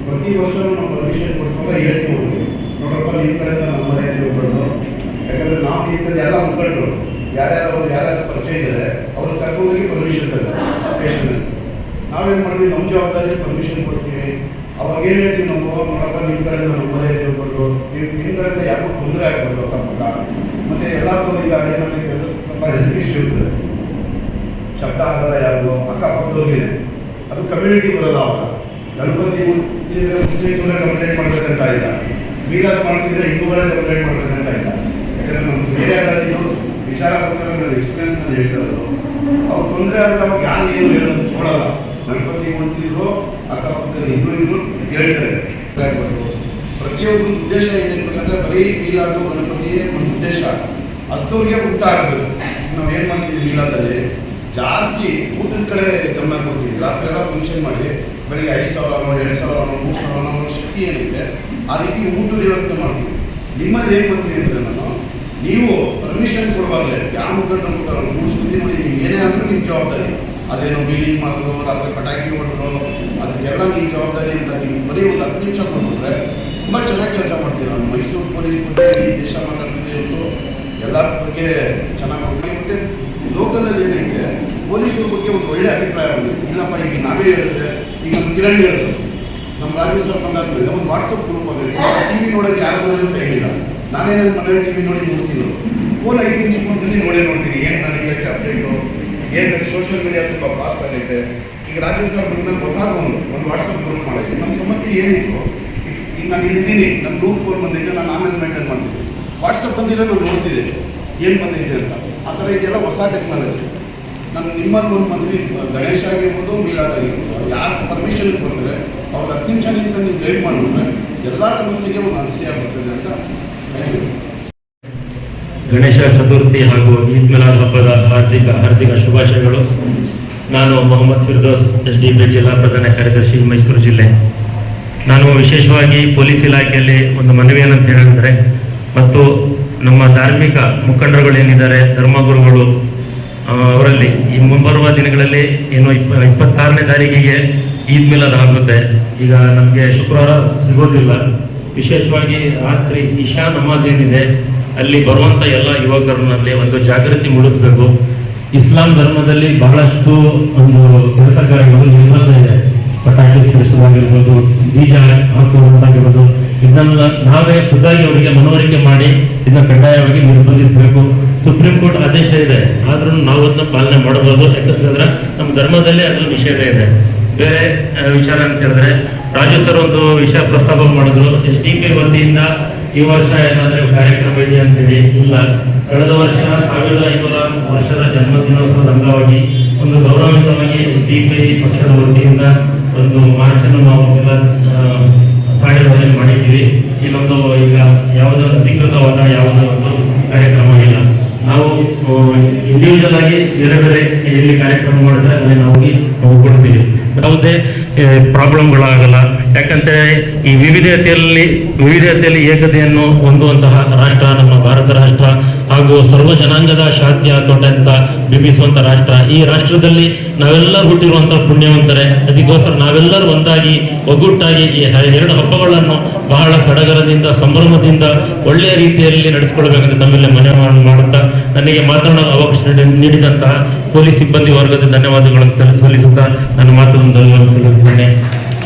ಪ್ರತಿ ವರ್ಷ ನಾವು ಪರ್ಮಿಷನ್ ಕೊಡಿಸುವಾಗ ಹೇಳ್ತೀವಿ ಅವ್ರಿಗೆ, ನೋಡ್ರಪ್ಪ ಈ ಕಡೆಯಿಂದ ನಮ್ಮ ಮನೆಯಲ್ಲಿ ಹೋಗ್ಬಾರ್ದು. ಯಾಕಂದ್ರೆ ನಾವು ಈ ಕಡೆ ಎಲ್ಲ ಮುಖಂಡರು ಯಾರ್ಯಾರು ಪರಿಚಯ ಇದ್ದಾರೆ ಅವ್ರು ಕರ್ಕೊಂಡೋಗಿ ಪರ್ಮಿಷನ್ ತರ್ತಾರೆ ಪೇಷಂಟ್. ನಾವೇನು ಮಾಡ್ತೀವಿ, ನಮ್ಮ ಜವಾಬ್ದಾರಿ ಪರ್ಮಿಷನ್ ಕೊಡ್ತೀವಿ. ಅವಾಗ ಏನು ಹೇಳ್ತೀವಿ ನಾವು, ನೋಡಪ್ಪ ನಿಮ್ಮ ಕಡೆಯಿಂದ ನಮ್ಮ ಮನೆಯಲ್ಲಿ ಹೋಗ್ಬಾರ್ದು, ನಿಮ್ಮ ಕಡೆಯಿಂದ ಯಾರಿಗೂ ತೊಂದರೆ ಆಗ್ಬಾರ್ದು ಅಕ್ಕಪಕ್ಕ. ಮತ್ತು ಎಲ್ಲರಿಗೂ ಈಗ ಏನಾಗಲಿಕ್ಕೆ ಸ್ವಲ್ಪ ಹೆಲ್ತ್ ಇಶ್ಯೂ ಇರ್ತದೆ, ಶಬ್ದ ಆಗಲ್ಲ ಯಾರಿಗೂ ಅಕ್ಕಪಕ್ಕದವ್ರಿಗೆ, ಅದು ಕಮ್ಯುನಿಟಿ ಬರಲ್ಲ. ಅವಾಗ ಗಣಪತಿ ಮುಸ್ಲಿಮ್ಸ್ಗಳೇ ಕಂಪ್ಲೇಂಟ್ ಮಾಡಬೇಕಂತ ಇಲ್ಲ, ಮೀಲಾದ್ ಮಾಡ್ತಿದ್ರೆ ಹಿಂದೂಗಳೇ ಕಂಪ್ಲೇಂಟ್ ಮಾಡಬೇಕಂತ ಇಲ್ಲ. ಯಾಕಂದರೆ ನಮ್ಮ ಏರಿಯಾದಲ್ಲಿ ವಿಚಾರ ಕೊಡ್ತಾರೆ, ನನ್ನ ಎಕ್ಸ್ಪೀರಿಯನ್ಸ್ ನಾನು ಹೇಳ್ತಾರದು. ಅವ್ರು ತೊಂದರೆ ಆದ್ರೆ ಅವಾಗ ಯಾರು ಏನು ಹೇಳೋದು ನೋಡಲ್ಲ. ಗಣಪತಿ ಉಳಿಸಿದ್ರು ಅಕ್ಕಪಕ್ಕದಲ್ಲಿ ಹಿಂದೂ ಹೇಳ್ತಾರೆ. ಪ್ರತಿಯೊಬ್ಬರ ಉದ್ದೇಶ ಏನಿರ್ಬೇಕಂದ್ರೆ ಬರೀ ಮೀಲಾದು ಗಣಪತಿ ಒಂದು ಉದ್ದೇಶ ಅಷ್ಟವ್ರಿಗೆ ಊಟ ಆಗಬೇಕು. ನಾವು ಏನು ಮಾಡ್ತೀವಿ ಮೀಲಾದಲ್ಲಿ ಜಾಸ್ತಿ ಊಟದ ಕಡೆ ಗಮನ ಕೊಡ್ತೀವಿ. ರಾತ್ರಿ ಎಲ್ಲ ಫಂಕ್ಷನ್ ಮಾಡಿ ಬೆಳಿಗ್ಗೆ 5,000 2,000 3,000 ಶಕ್ತಿ ಏನಿದೆ ಆ ರೀತಿ ಊಟದ ವ್ಯವಸ್ಥೆ ಮಾಡ್ತೀವಿ. ನಿಮ್ಮಲ್ಲಿ ಏನು ಮಾಡ್ತೀವಿ ಅಂದರೆ, ನಾನು ನೀವು ಪರ್ಮಿಷನ್ ಕೊಡುವಾಗಲೇ ಯಾವ ಮುಖಂಡ ಕೊಡ್ತಾರೋ ಕೂಡಿಸ್ತೀವಿ ನೋಡಿ, ನೀವು ಏನೇ ಆದರೂ ನಿಮ್ಮ ಜವಾಬ್ದಾರಿ. ಅದೇನೋ ಬಿಲ್ಲಿಂಗ್ ಮಾಡಿದ್ರು, ರಾತ್ರಿ ಪಟಾಕಿ ಹೊಡೆದ್ರು, ಅದಕ್ಕೆಲ್ಲ ನಿಮ್ಮ ಜವಾಬ್ದಾರಿ ಅಂತ ನೀವು ಬರೀ ಒಂದು 10 ನಿಮಿಷ ಕೊಟ್ಬಿಟ್ರೆ ತುಂಬ ಚೆನ್ನಾಗಿ ಕೆಲಸ ಮಾಡ್ತೀವಿ. ನಾವು ಮೈಸೂರು ಪೊಲೀಸ್ ಬಗ್ಗೆ ಈ ದೇಶ ಮಾತಾಡ್ತಿದೆ ಇವತ್ತು, ಎಲ್ಲರ ಬಗ್ಗೆ ಚೆನ್ನಾಗಿ ಹೋಗ್ತೀವಿ. ಮತ್ತು ಲೋಕಲಲ್ಲಿ ಏನೈತೆ ಪೊಲೀಸರ ಬಗ್ಗೆ ಒಂದು ಒಳ್ಳೆ ಅಭಿಪ್ರಾಯ ಬಂದಿದೆ. ಇಲ್ಲಪ್ಪ ಈಗ ನಾವೇ ಹೇಳಿದ್ರೆ, ಈಗ ನಮ್ಮ ಕಿರಣ್ ಹೇಳಿದ್ರು, ನಮ್ಮ ರಾಜು ಸರ್ ಬಂದಾದ್ಮೇಲೆ ಒಂದು ವಾಟ್ಸಪ್ ಗ್ರೂಪ್ ಆಗೈತೆ. TV ನೋಡೋಕ್ಕೆ ಯಾರ ಮನೇಲೂ ಟೈಮ್ ಇಲ್ಲ. ನಾನೇನು ಮನೇಲಿ TV ನೋಡಿ ನೋಡ್ತೀನಿ. ಫೋನ್ 5 ನಿಮಿಷಕ್ಕೆ ಒಂದ್ಸಲಿ ನೋಡ್ತೀನಿ ಏನು ನಡೀತೈತೆ ಅಪ್ಡೇಟು, ಏನು ಸೋಷಿಯಲ್ ಮೀಡಿಯಾ ತುಂಬ ಫಾಸ್ಟ್ ಆಗೈತೆ. ಈಗ ರಾಜೇಶ್ ಅವ್ರ ಬಂದ ಹೊಸಾದ ಒಂದು ವಾಟ್ಸಪ್ ಗ್ರೂಪ್ ಮಾಡಿದ್ವಿ. ನಮ್ಮ ಸಮಸ್ಯೆ ಏನಿತ್ತು, ಈಗ ನಾನು ಇಲ್ಲಿದ್ದೀನಿ, ನಮ್ಮ ಗ್ರೂಪ್ ಫೋನ್ ಬಂದಿದ್ದೆ, ನಾನು ಆಮೇಲೆ ಮೇಂಟೈನ್ ಮಾಡ್ತೀನಿ. ವಾಟ್ಸಪ್ ಬಂದಿರೋ ನಾನು ನೋಡ್ತಿದ್ದೆ ಏನು ಬಂದಿದೆ ಅಂತ. ಆ ಥರ ಇದೆಲ್ಲ ಹೊಸ ಟೆಕ್ನಾಲಜಿ. ನಾನು ನಿಮ್ಮಲ್ಲಿ ಒಂದು ಮಂದಿ ಗಣೇಶ ಆಗಿರ್ಬೋದು, ಮೀಲಾದ್ ಆಗಿರ್ಬೋದು, ಅವ್ರು ಯಾರು ಪರ್ಮಿಷನ್ ಕೊಡ್ತಾರೆ ಅವ್ರಿಗೆ 10 ನಿಮಿಷ ನೀವು ಗೈಡ್ ಮಾಡಿಬಿಟ್ರೆ ಎಲ್ಲ ಸಮಸ್ಯೆಗೆ ಒಂದು ಅನುಷ್ಠಾನ ಬರ್ತದೆ ಅಂತ. Thank you. ಗಣೇಶ ಚತುರ್ಥಿ ಹಾಗೂ ಈದ್ ಮಿಲಾದ್ ಹಬ್ಬದ ಹಾರ್ದಿಕ ಶುಭಾಶಯಗಳು. ನಾನು ಮೊಹಮ್ಮದ್ ಫಿರ್ದೋಸ್, SDP ಜಿಲ್ಲಾ ಪ್ರಧಾನ ಕಾರ್ಯದರ್ಶಿ, ಮೈಸೂರು ಜಿಲ್ಲೆ. ನಾನು ವಿಶೇಷವಾಗಿ ಪೊಲೀಸ್ ಇಲಾಖೆಯಲ್ಲಿ ಒಂದು ಮನವಿ ಏನಂತ ಹೇಳಿದ್ರೆ, ಮತ್ತು ನಮ್ಮ ಧಾರ್ಮಿಕ ಮುಖಂಡರುಗಳೇನಿದ್ದಾರೆ, ಧರ್ಮಗುರುಗಳು, ಅವರಲ್ಲಿ ಈ ಮುಂಬರುವ ದಿನಗಳಲ್ಲಿ ಏನು 26ನೇ ತಾರೀಕಿಗೆ ಈದ್ ಮಿಲಾದ್ ಆಗುತ್ತೆ. ಈಗ ನಮಗೆ ಶುಕ್ರವಾರ ಸಿಗೋದಿಲ್ಲ. ವಿಶೇಷವಾಗಿ ರಾತ್ರಿ ಇಶಾ ನಮಾಜ್ ಏನಿದೆ ಅಲ್ಲಿ ಬರುವಂಥ ಎಲ್ಲ ಯುವಕರಲ್ಲಿ ಒಂದು ಜಾಗೃತಿ ಮೂಡಿಸಬೇಕು. ಇಸ್ಲಾಂ ಧರ್ಮದಲ್ಲಿ ಬಹಳಷ್ಟು ಒಂದು ಕೆಲಸಗಾರಗಳು ನಿರ್ಬಂಧ ಇದೆ. ಪಟಾಕಿ ಸಿಡಿಸುವುದಾಗಿರ್ಬೋದು, ಬೀಜ ಹಾಕುವುದಾಗಿರ್ಬೋದು, ಇದನ್ನ ನಾವೇ ಖುದ್ದಾಗಿ ಅವರಿಗೆ ಮನವರಿಕೆ ಮಾಡಿ ಇದನ್ನ ಕಡ್ಡಾಯವಾಗಿ ನಿರ್ಬಂಧಿಸಬೇಕು. ಸುಪ್ರೀಂ ಕೋರ್ಟ್ ಆದೇಶ ಇದೆ, ಆದ್ರೂ ನಾವು ಅದನ್ನ ಪಾಲನೆ ಮಾಡಬಹುದು. ಯಾಕಂತಂದ್ರೆ ನಮ್ಮ ಧರ್ಮದಲ್ಲೇ ಅದು ನಿಷೇಧ ಇದೆ. ಬೇರೆ ವಿಚಾರ ಅಂತ ಹೇಳಿದ್ರೆ, ರಾಜು ಸರ್ ಒಂದು ವಿಷಯ ಪ್ರಸ್ತಾಪ ಮಾಡಿದ್ರು, SDP ವತಿಯಿಂದ ಈ ವರ್ಷ ಏನಾದ್ರೆ ಕಾರ್ಯಕ್ರಮ ಇದೆ ಅಂತೇಳಿ. ಇಲ್ಲ, ಕಳೆದ ವರ್ಷ 1500 ವರ್ಷದ ಜನ್ಮದಿನೋತ್ಸವದ ಅಂಗವಾಗಿ ಒಂದು ಗೌರವಯುತವಾಗಿ SDP ಪಕ್ಷದ ವತಿಯಿಂದ ಒಂದು ಮಾರ್ಚ್ ಅನ್ನು ನಾವು ಎಲ್ಲ ಸಾಡಿದಲ್ಲಿ ಮಾಡಿದ್ದೀವಿ. ಇಲ್ಲೊಂದು ಈಗ ಯಾವುದೋ ಅಧಿಕೃತವಾದ ಯಾವುದೋ ಒಂದು ಕಾರ್ಯಕ್ರಮ ಇಲ್ಲ. ನಾವು ಇಂಡಿವಿಜುವಲ್ ಆಗಿ ಬೇರೆ ಬೇರೆ ಎಲ್ಲಿ ಕಾರ್ಯಕ್ರಮ ಮಾಡಿದ್ರೆ ಅಲ್ಲಿ ನಾವು ಕೊಡ್ತೀವಿ. ಯಾವುದೇ ಪ್ರಾಬ್ಲಮ್ಗಳಾಗಲ್ಲ. ಯಾಕಂದ್ರೆ ಈ ವಿವಿಧತೆಯಲ್ಲಿ ಏಕತೆಯನ್ನು ಹೊಂದುವಂತಹ ರಾಷ್ಟ್ರ ನಮ್ಮ ಭಾರತ ರಾಷ್ಟ್ರ, ಹಾಗೂ ಸರ್ವ ಜನಾಂಗದ ಶಾಂತಿ ತೋಟ ಬಿಂಬಿಸುವಂತ ರಾಷ್ಟ್ರ. ಈ ರಾಷ್ಟ್ರದಲ್ಲಿ ನಾವೆಲ್ಲರೂ ಹುಟ್ಟಿರುವಂತಹ ಪುಣ್ಯವಂತರೆ. ಅದಕ್ಕೋಸ್ಕರ ನಾವೆಲ್ಲರೂ ಒಂದಾಗಿ ಒಗ್ಗಟ್ಟಾಗಿ ಈ 2 ಹಬ್ಬಗಳನ್ನು ಬಹಳ ಸಡಗರದಿಂದ ಸಂಭ್ರಮದಿಂದ ಒಳ್ಳೆಯ ರೀತಿಯಲ್ಲಿ ನಡೆಸಿಕೊಳ್ಬೇಕಂತ ತಮ್ಮೆಲ್ಲ ಮನವಿ ಮಾಡುತ್ತಾ, ನನಗೆ ಮಾತನಾಡಲು ಅವಕಾಶ ನೀಡಿದಂತಹ ಪೊಲೀಸ್ ಸಿಬ್ಬಂದಿ ವರ್ಗದ ಧನ್ಯವಾದಗಳನ್ನು ಸಲ್ಲಿಸುತ್ತಾ ನನ್ನ ಮಾತನ್ನು ಸಲ್ಲಿಸುತ್ತೇನೆ.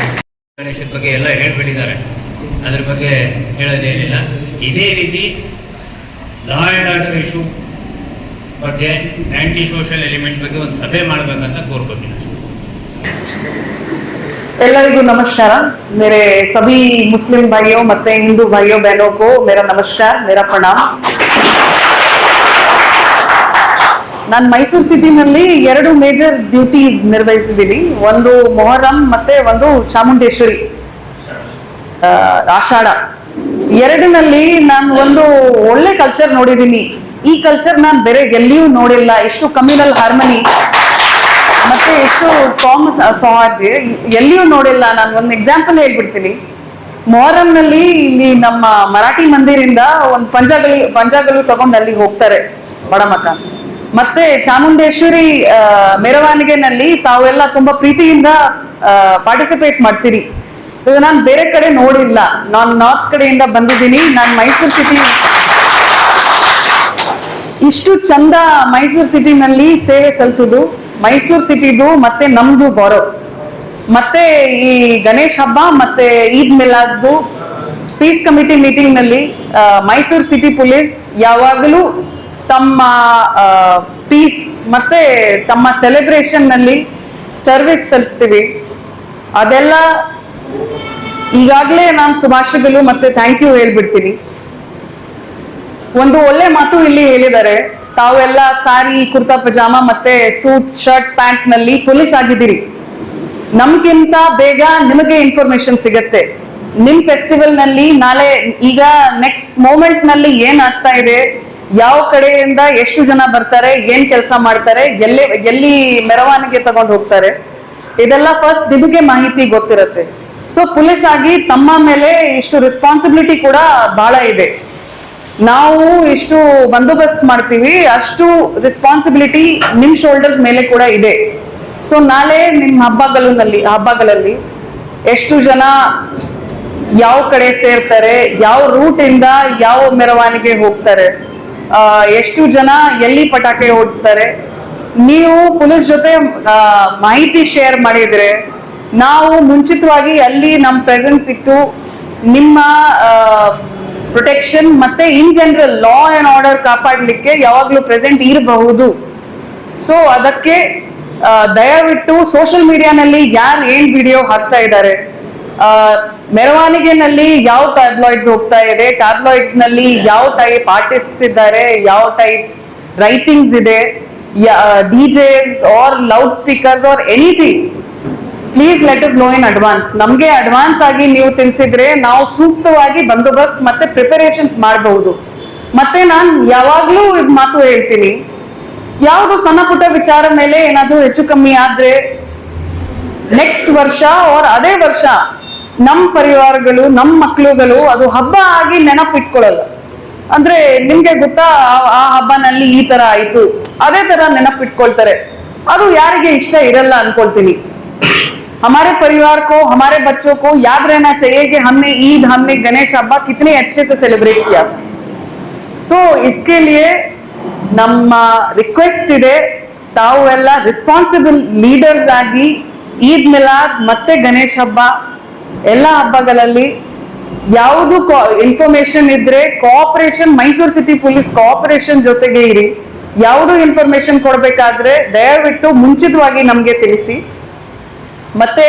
ಗಣೇಶದ ಬಗ್ಗೆ ಎಲ್ಲ ಹೇಳ್ಬಿಟ್ಟಿದ್ದಾರೆ, ಅದ್ರ ಬಗ್ಗೆ ಹೇಳೋದೇನಿಲ್ಲ. ಇದೇ ರೀತಿ ಲಾ ಆ್ಯಂಡ್ ಆರ್ಡರ್ ಇಶ್ಯೂ ಬಗ್ಗೆ, ಆಂಟಿ ಸೋಷಿಯಲ್ ಎಲಿಮೆಂಟ್ ಬಗ್ಗೆ ಒಂದು ಸಭೆ ಮಾಡಬೇಕಂತ ಕೋರ್ಕೋತೀನಿ. ಎಲ್ಲರಿಗೂ ನಮಸ್ಕಾರ. मेरे सभी मुस्लिम भाइयों ಮತ್ತೆ हिंदू भाइयों बहनों को मेरा नमस्कार, मेरा प्रणाम. ನಾನು ಮೈಸೂರು ಸಿಟಿನಲ್ಲಿ 2 ಮೇಜರ್ ಡ್ಯೂಟೀಸ್ ನಿರ್ವಹಿಸಿದ್ದೀನಿ. ಒಂದು ಮೊಹರಂ ಮತ್ತೆ ಒಂದು ಚಾಮುಂಡೇಶ್ವರಿ ಆಷಾಢ. ಎರಡನಲ್ಲಿ ನಾನು ಒಂದು ಒಳ್ಳೆ ಕಲ್ಚರ್ ನೋಡಿದ್ದೀನಿ. ಈ ಕಲ್ಚರ್ ನಾನು ಬೇರೆ ಎಲ್ಲಿಯೂ ನೋಡಿಲ್ಲ. ಎಷ್ಟು ಕಮ್ಯುನಲ್ ಹಾರ್ಮನಿ ಮತ್ತೆ ಎಷ್ಟು ಸೌಹಾರ್ದ ಎಲ್ಲಿಯೂ ನೋಡಿಲ್ಲ. ನಾನು ಒಂದು ಎಕ್ಸಾಂಪಲ್ ಹೇಳ್ಬಿಡ್ತೀನಿ. ಮೊಹರಂನಲ್ಲಿ ಇಲ್ಲಿ ನಮ್ಮ ಮರಾಠಿ ಮಂದಿರಿಂದ ಒಂದು ಪಂಜಾಗಳು ತಗೊಂಡು ಅಲ್ಲಿ ಹೋಗ್ತಾರೆ ಬಡಮಕ್ಕ. ಮತ್ತೆ ಚಾಮುಂಡೇಶ್ವರಿ ಮೆರವಣಿಗೆನಲ್ಲಿ ತಾವೆಲ್ಲ ತುಂಬಾ ಪ್ರೀತಿಯಿಂದ ಪಾರ್ಟಿಸಿಪೇಟ್ ಮಾಡ್ತೀರಿ. ಇದು ನಾನು ಬೇರೆ ಕಡೆ ನೋಡಿಲ್ಲ. ನಾನು ನಾರ್ತ್ ಕಡೆಯಿಂದ ಬಂದಿದ್ದೀನಿ. ನಾನು ಮೈಸೂರು ಸಿಟಿ ಇಷ್ಟು ಚಂದ ಮೈಸೂರು ಸಿಟಿನಲ್ಲಿ ಸೇವೆ ಸಲ್ಲಿಸೋದು ಮೈಸೂರು ಸಿಟಿದು ಮತ್ತೆ ನಮ್ದು ಗೌರವ. ಮತ್ತೆ ಈ ಗಣೇಶ್ ಹಬ್ಬ ಮತ್ತೆ ಈದ್ ಮಿಲಾದ್ದು ಪೀಸ್ ಕಮಿಟಿ ಮೀಟಿಂಗ್ ನಲ್ಲಿ ಮೈಸೂರು ಸಿಟಿ ಪೊಲೀಸ್ ಯಾವಾಗಲೂ ತಮ್ಮ ಪೀಸ್ ಮತ್ತೆ ತಮ್ಮ ಸೆಲೆಬ್ರೇಷನ್ ನಲ್ಲಿ ಸರ್ವಿಸ್ ಸಲ್ಲಿಸ್ತೀವಿ. ಅದೆಲ್ಲ ಈಗಾಗಲೇ ನಾನು ಶುಭಾಶಯಗಳು ಮತ್ತೆ ಥ್ಯಾಂಕ್ ಯು ಹೇಳ್ಬಿಡ್ತೀನಿ. ಒಂದು ಒಳ್ಳೆ ಮಾತು ಇಲ್ಲಿ ಹೇಳಿದ್ದಾರೆ, ತಾವೆಲ್ಲ ಸಾರಿ, ಕುರ್ತಾ ಪಜಾಮ ಮತ್ತೆ ಸೂಟ್ ಶರ್ಟ್ ಪ್ಯಾಂಟ್ ನಲ್ಲಿ ಪೊಲೀಸ್ ಆಗಿದ್ದೀರಿ. ನಮ್ಗಿಂತ ಬೇಗ ನಿಮಗೆ ಇನ್ಫಾರ್ಮೇಶನ್ ಸಿಗತ್ತೆ. ನಿಮ್ ಫೆಸ್ಟಿವಲ್ ನಲ್ಲಿ ನಾಳೆ ಈಗ ನೆಕ್ಸ್ಟ್ ಮೂಮೆಂಟ್ ನಲ್ಲಿ ಏನ್ ಆಗ್ತಾ ಇದೆ, ಯಾವ ಕಡೆಯಿಂದ ಎಷ್ಟು ಜನ ಬರ್ತಾರೆ, ಏನ್ ಕೆಲಸ ಮಾಡ್ತಾರೆ, ಎಲ್ಲಿ ಮೆರವಣಿಗೆ ತಗೊಂಡು ಹೋಗ್ತಾರೆ, ಇದೆಲ್ಲ ಫಸ್ಟ್ ನಿಮಗೆ ಮಾಹಿತಿ ಗೊತ್ತಿರುತ್ತೆ. ಸೊ ಪೊಲೀಸ್ ಆಗಿ ತಮ್ಮ ಮೇಲೆ ಇಷ್ಟು ರೆಸ್ಪಾನ್ಸಿಬಿಲಿಟಿ ಕೂಡ ಬಹಳ ಇದೆ. ನಾವು ಎಷ್ಟು ಬಂದೋಬಸ್ತ್ ಮಾಡ್ತೀವಿ ಅಷ್ಟು ರೆಸ್ಪಾನ್ಸಿಬಿಲಿಟಿ ನಿಮ್ ಶೋಲ್ಡರ್ಸ್ ಮೇಲೆ ಕೂಡ ಇದೆ. ಸೊ ನಾಳೆ ನಿಮ್ ಹಬ್ಬಗಳಲ್ಲಿ ಎಷ್ಟು ಜನ ಯಾವ ಕಡೆ ಸೇರ್ತಾರೆ, ಯಾವ ರೂಟ್ ಇಂದ ಯಾವ ಮೆರವಣಿಗೆ ಹೋಗ್ತಾರೆ, ಎಷ್ಟು ಜನ ಎಲ್ಲಿ ಪಟಾಕಿ ಓಡಿಸ್ತಾರೆ, ನೀವು ಪೊಲೀಸ್ ಜೊತೆ ಮಾಹಿತಿ ಶೇರ್ ಮಾಡಿದ್ರೆ ನಾವು ಮುಂಚಿತವಾಗಿ ಅಲ್ಲಿ ನಮ್ಮ ಪ್ರೆಸೆನ್ಸ್ ಇಟ್ಟು ನಿಮ್ಮ ಪ್ರೊಟೆಕ್ಷನ್ ಮತ್ತೆ in general law and order ಕಾಪಾಡಲಿಕ್ಕೆ ಯಾವಾಗ್ಲೂ ಪ್ರೆಸೆಂಟ್ ಇರಬಹುದು. ಸೊ ಅದಕ್ಕೆ ದಯವಿಟ್ಟು ಸೋಷಿಯಲ್ ಮೀಡಿಯಾನಲ್ಲಿ ಯಾರು ಏನ್ ವಿಡಿಯೋ ಹಾಕ್ತಾ ಇದ್ದಾರೆ, ಮೆರವಣಿಗೆನಲ್ಲಿ ಯಾವ ಟ್ಯಾಬ್ಲಾಯ್ಡ್ಸ್ ಹೋಗ್ತಾ ಇದೆ, ಟ್ಯಾಬ್ಲಾಯ್ಡ್ಸ್ ನಲ್ಲಿ ಯಾವ ಟೈಪ್ ಆರ್ಟಿಸ್ಟ್ಸ್ ಇದ್ದಾರೆ, ಯಾವ ಟೈಪ್ಸ್ ರೈಟಿಂಗ್ಸ್ ಇದೆ, DJs or loud speakers or anything, please let us know in advance. ನಮ್ಗೆ ಅಡ್ವಾನ್ಸ್ ಆಗಿ ನೀವು ತಿಳಿಸಿದ್ರೆ ನಾವು ಸೂಕ್ತವಾಗಿ ಬಂದೋಬಸ್ತ್ ಮತ್ತೆ ಪ್ರಿಪರೇಷನ್ಸ್ ಮಾಡಬಹುದು. ಮತ್ತೆ ನಾನು ಯಾವಾಗ್ಲೂ ಇದು ಮಾತು ಹೇಳ್ತೀನಿ, ಯಾವುದು ಸಣ್ಣ ಪುಟ್ಟ ವಿಚಾರ ಮೇಲೆ ಏನಾದ್ರೂ ಹೆಚ್ಚು ಕಮ್ಮಿ ಆದ್ರೆ ನೆಕ್ಸ್ಟ್ ವರ್ಷ ಅವ್ರ ಅದೇ ವರ್ಷ ನಮ್ಮ ಪರಿವಾರಗಳು ನಮ್ಮ ಮಕ್ಳುಗಳು ಅದು ಹಬ್ಬ ಆಗಿ ನೆನಪಿಟ್ಕೊಳ್ಳಲ್ಲ. ಅಂದ್ರೆ ನಿಮ್ಗೆ ಗೊತ್ತಾ ಆ ಹಬ್ಬನಲ್ಲಿ ಈ ತರ ಆಯ್ತು, ಅದೇ ತರ ನೆನಪಿಟ್ಕೊಳ್ತಾರೆ. ಅದು ಯಾರಿಗೆ ಇಷ್ಟ ಇರಲ್ಲ ಅನ್ಕೊಳ್ತೀನಿ. हमारे परिवार को, हमारे बच्चों को याद रहना चाहिए कि हमने ईद, हमने गणेश हब्बा कितने अच्छे से सेलिब्रेट किया था. सो इसके लिए ನಮ್ಮ ರಿಕ್ವೆಸ್ಟ್ ಇದೆ, ತಾವು ಎಲ್ಲ ರೆಸ್ಪಾನ್ಸಿಬಲ್ ಲೀಡರ್ಸ್ ಆಗಿ ಈದ್ ಮಿಲಾದ್ ಮತ್ತೆ ಗಣೇಶ್ ಹಬ್ಬ ಎಲ್ಲ ಹಬ್ಬಗಳಲ್ಲಿ ಯಾವುದು ಇನ್ಫಾರ್ಮೇಶನ್ ಇದ್ರೆ cooperation, Mysuru city police cooperation ಜೊತೆಗೆ ಇರಿ. ಯಾವುದು ಇನ್ಫಾರ್ಮೇಶನ್ ಕೊಡ್ಬೇಕಾದ್ರೆ ದಯವಿಟ್ಟು ಮುಂಚಿತವಾಗಿ ನಮ್ಗೆ ತಿಳಿಸಿ. ಮತ್ತೆ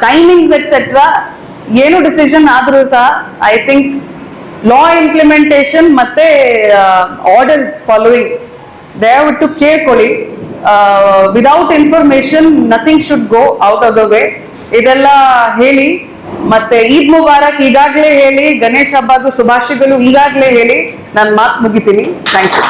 ಟೈಮಿಂಗ್ಸ್ ಎಕ್ಸೆಟ್ರಾ ಏನು ಡಿಸಿಷನ್ ಆದ್ರೂ ಸಹ ಐ ಥಿಂಕ್ ಲಾ ಇಂಪ್ಲಿಮೆಂಟೇಷನ್ ಮತ್ತೆ ಆರ್ಡರ್ಸ್ ಫಾಲೋಯಿಂಗ್ ದಯವಿಟ್ಟು ಕೇಳ್ಕೊಳ್ಳಿ. Without information nothing should go out of the way. ಇದೆಲ್ಲ ಹೇಳಿ ಮತ್ತೆ ಈದ್ ಮುಬಾರಕ್ ಈಗಾಗಲೇ ಹೇಳಿ, ಗಣೇಶ ಹಬ್ಬದ ಶುಭಾಶಯಗಳು ಈಗಾಗಲೇ ಹೇಳಿ ನಾನು ಮಾತು ಮುಗಿತೀನಿ. Thank you.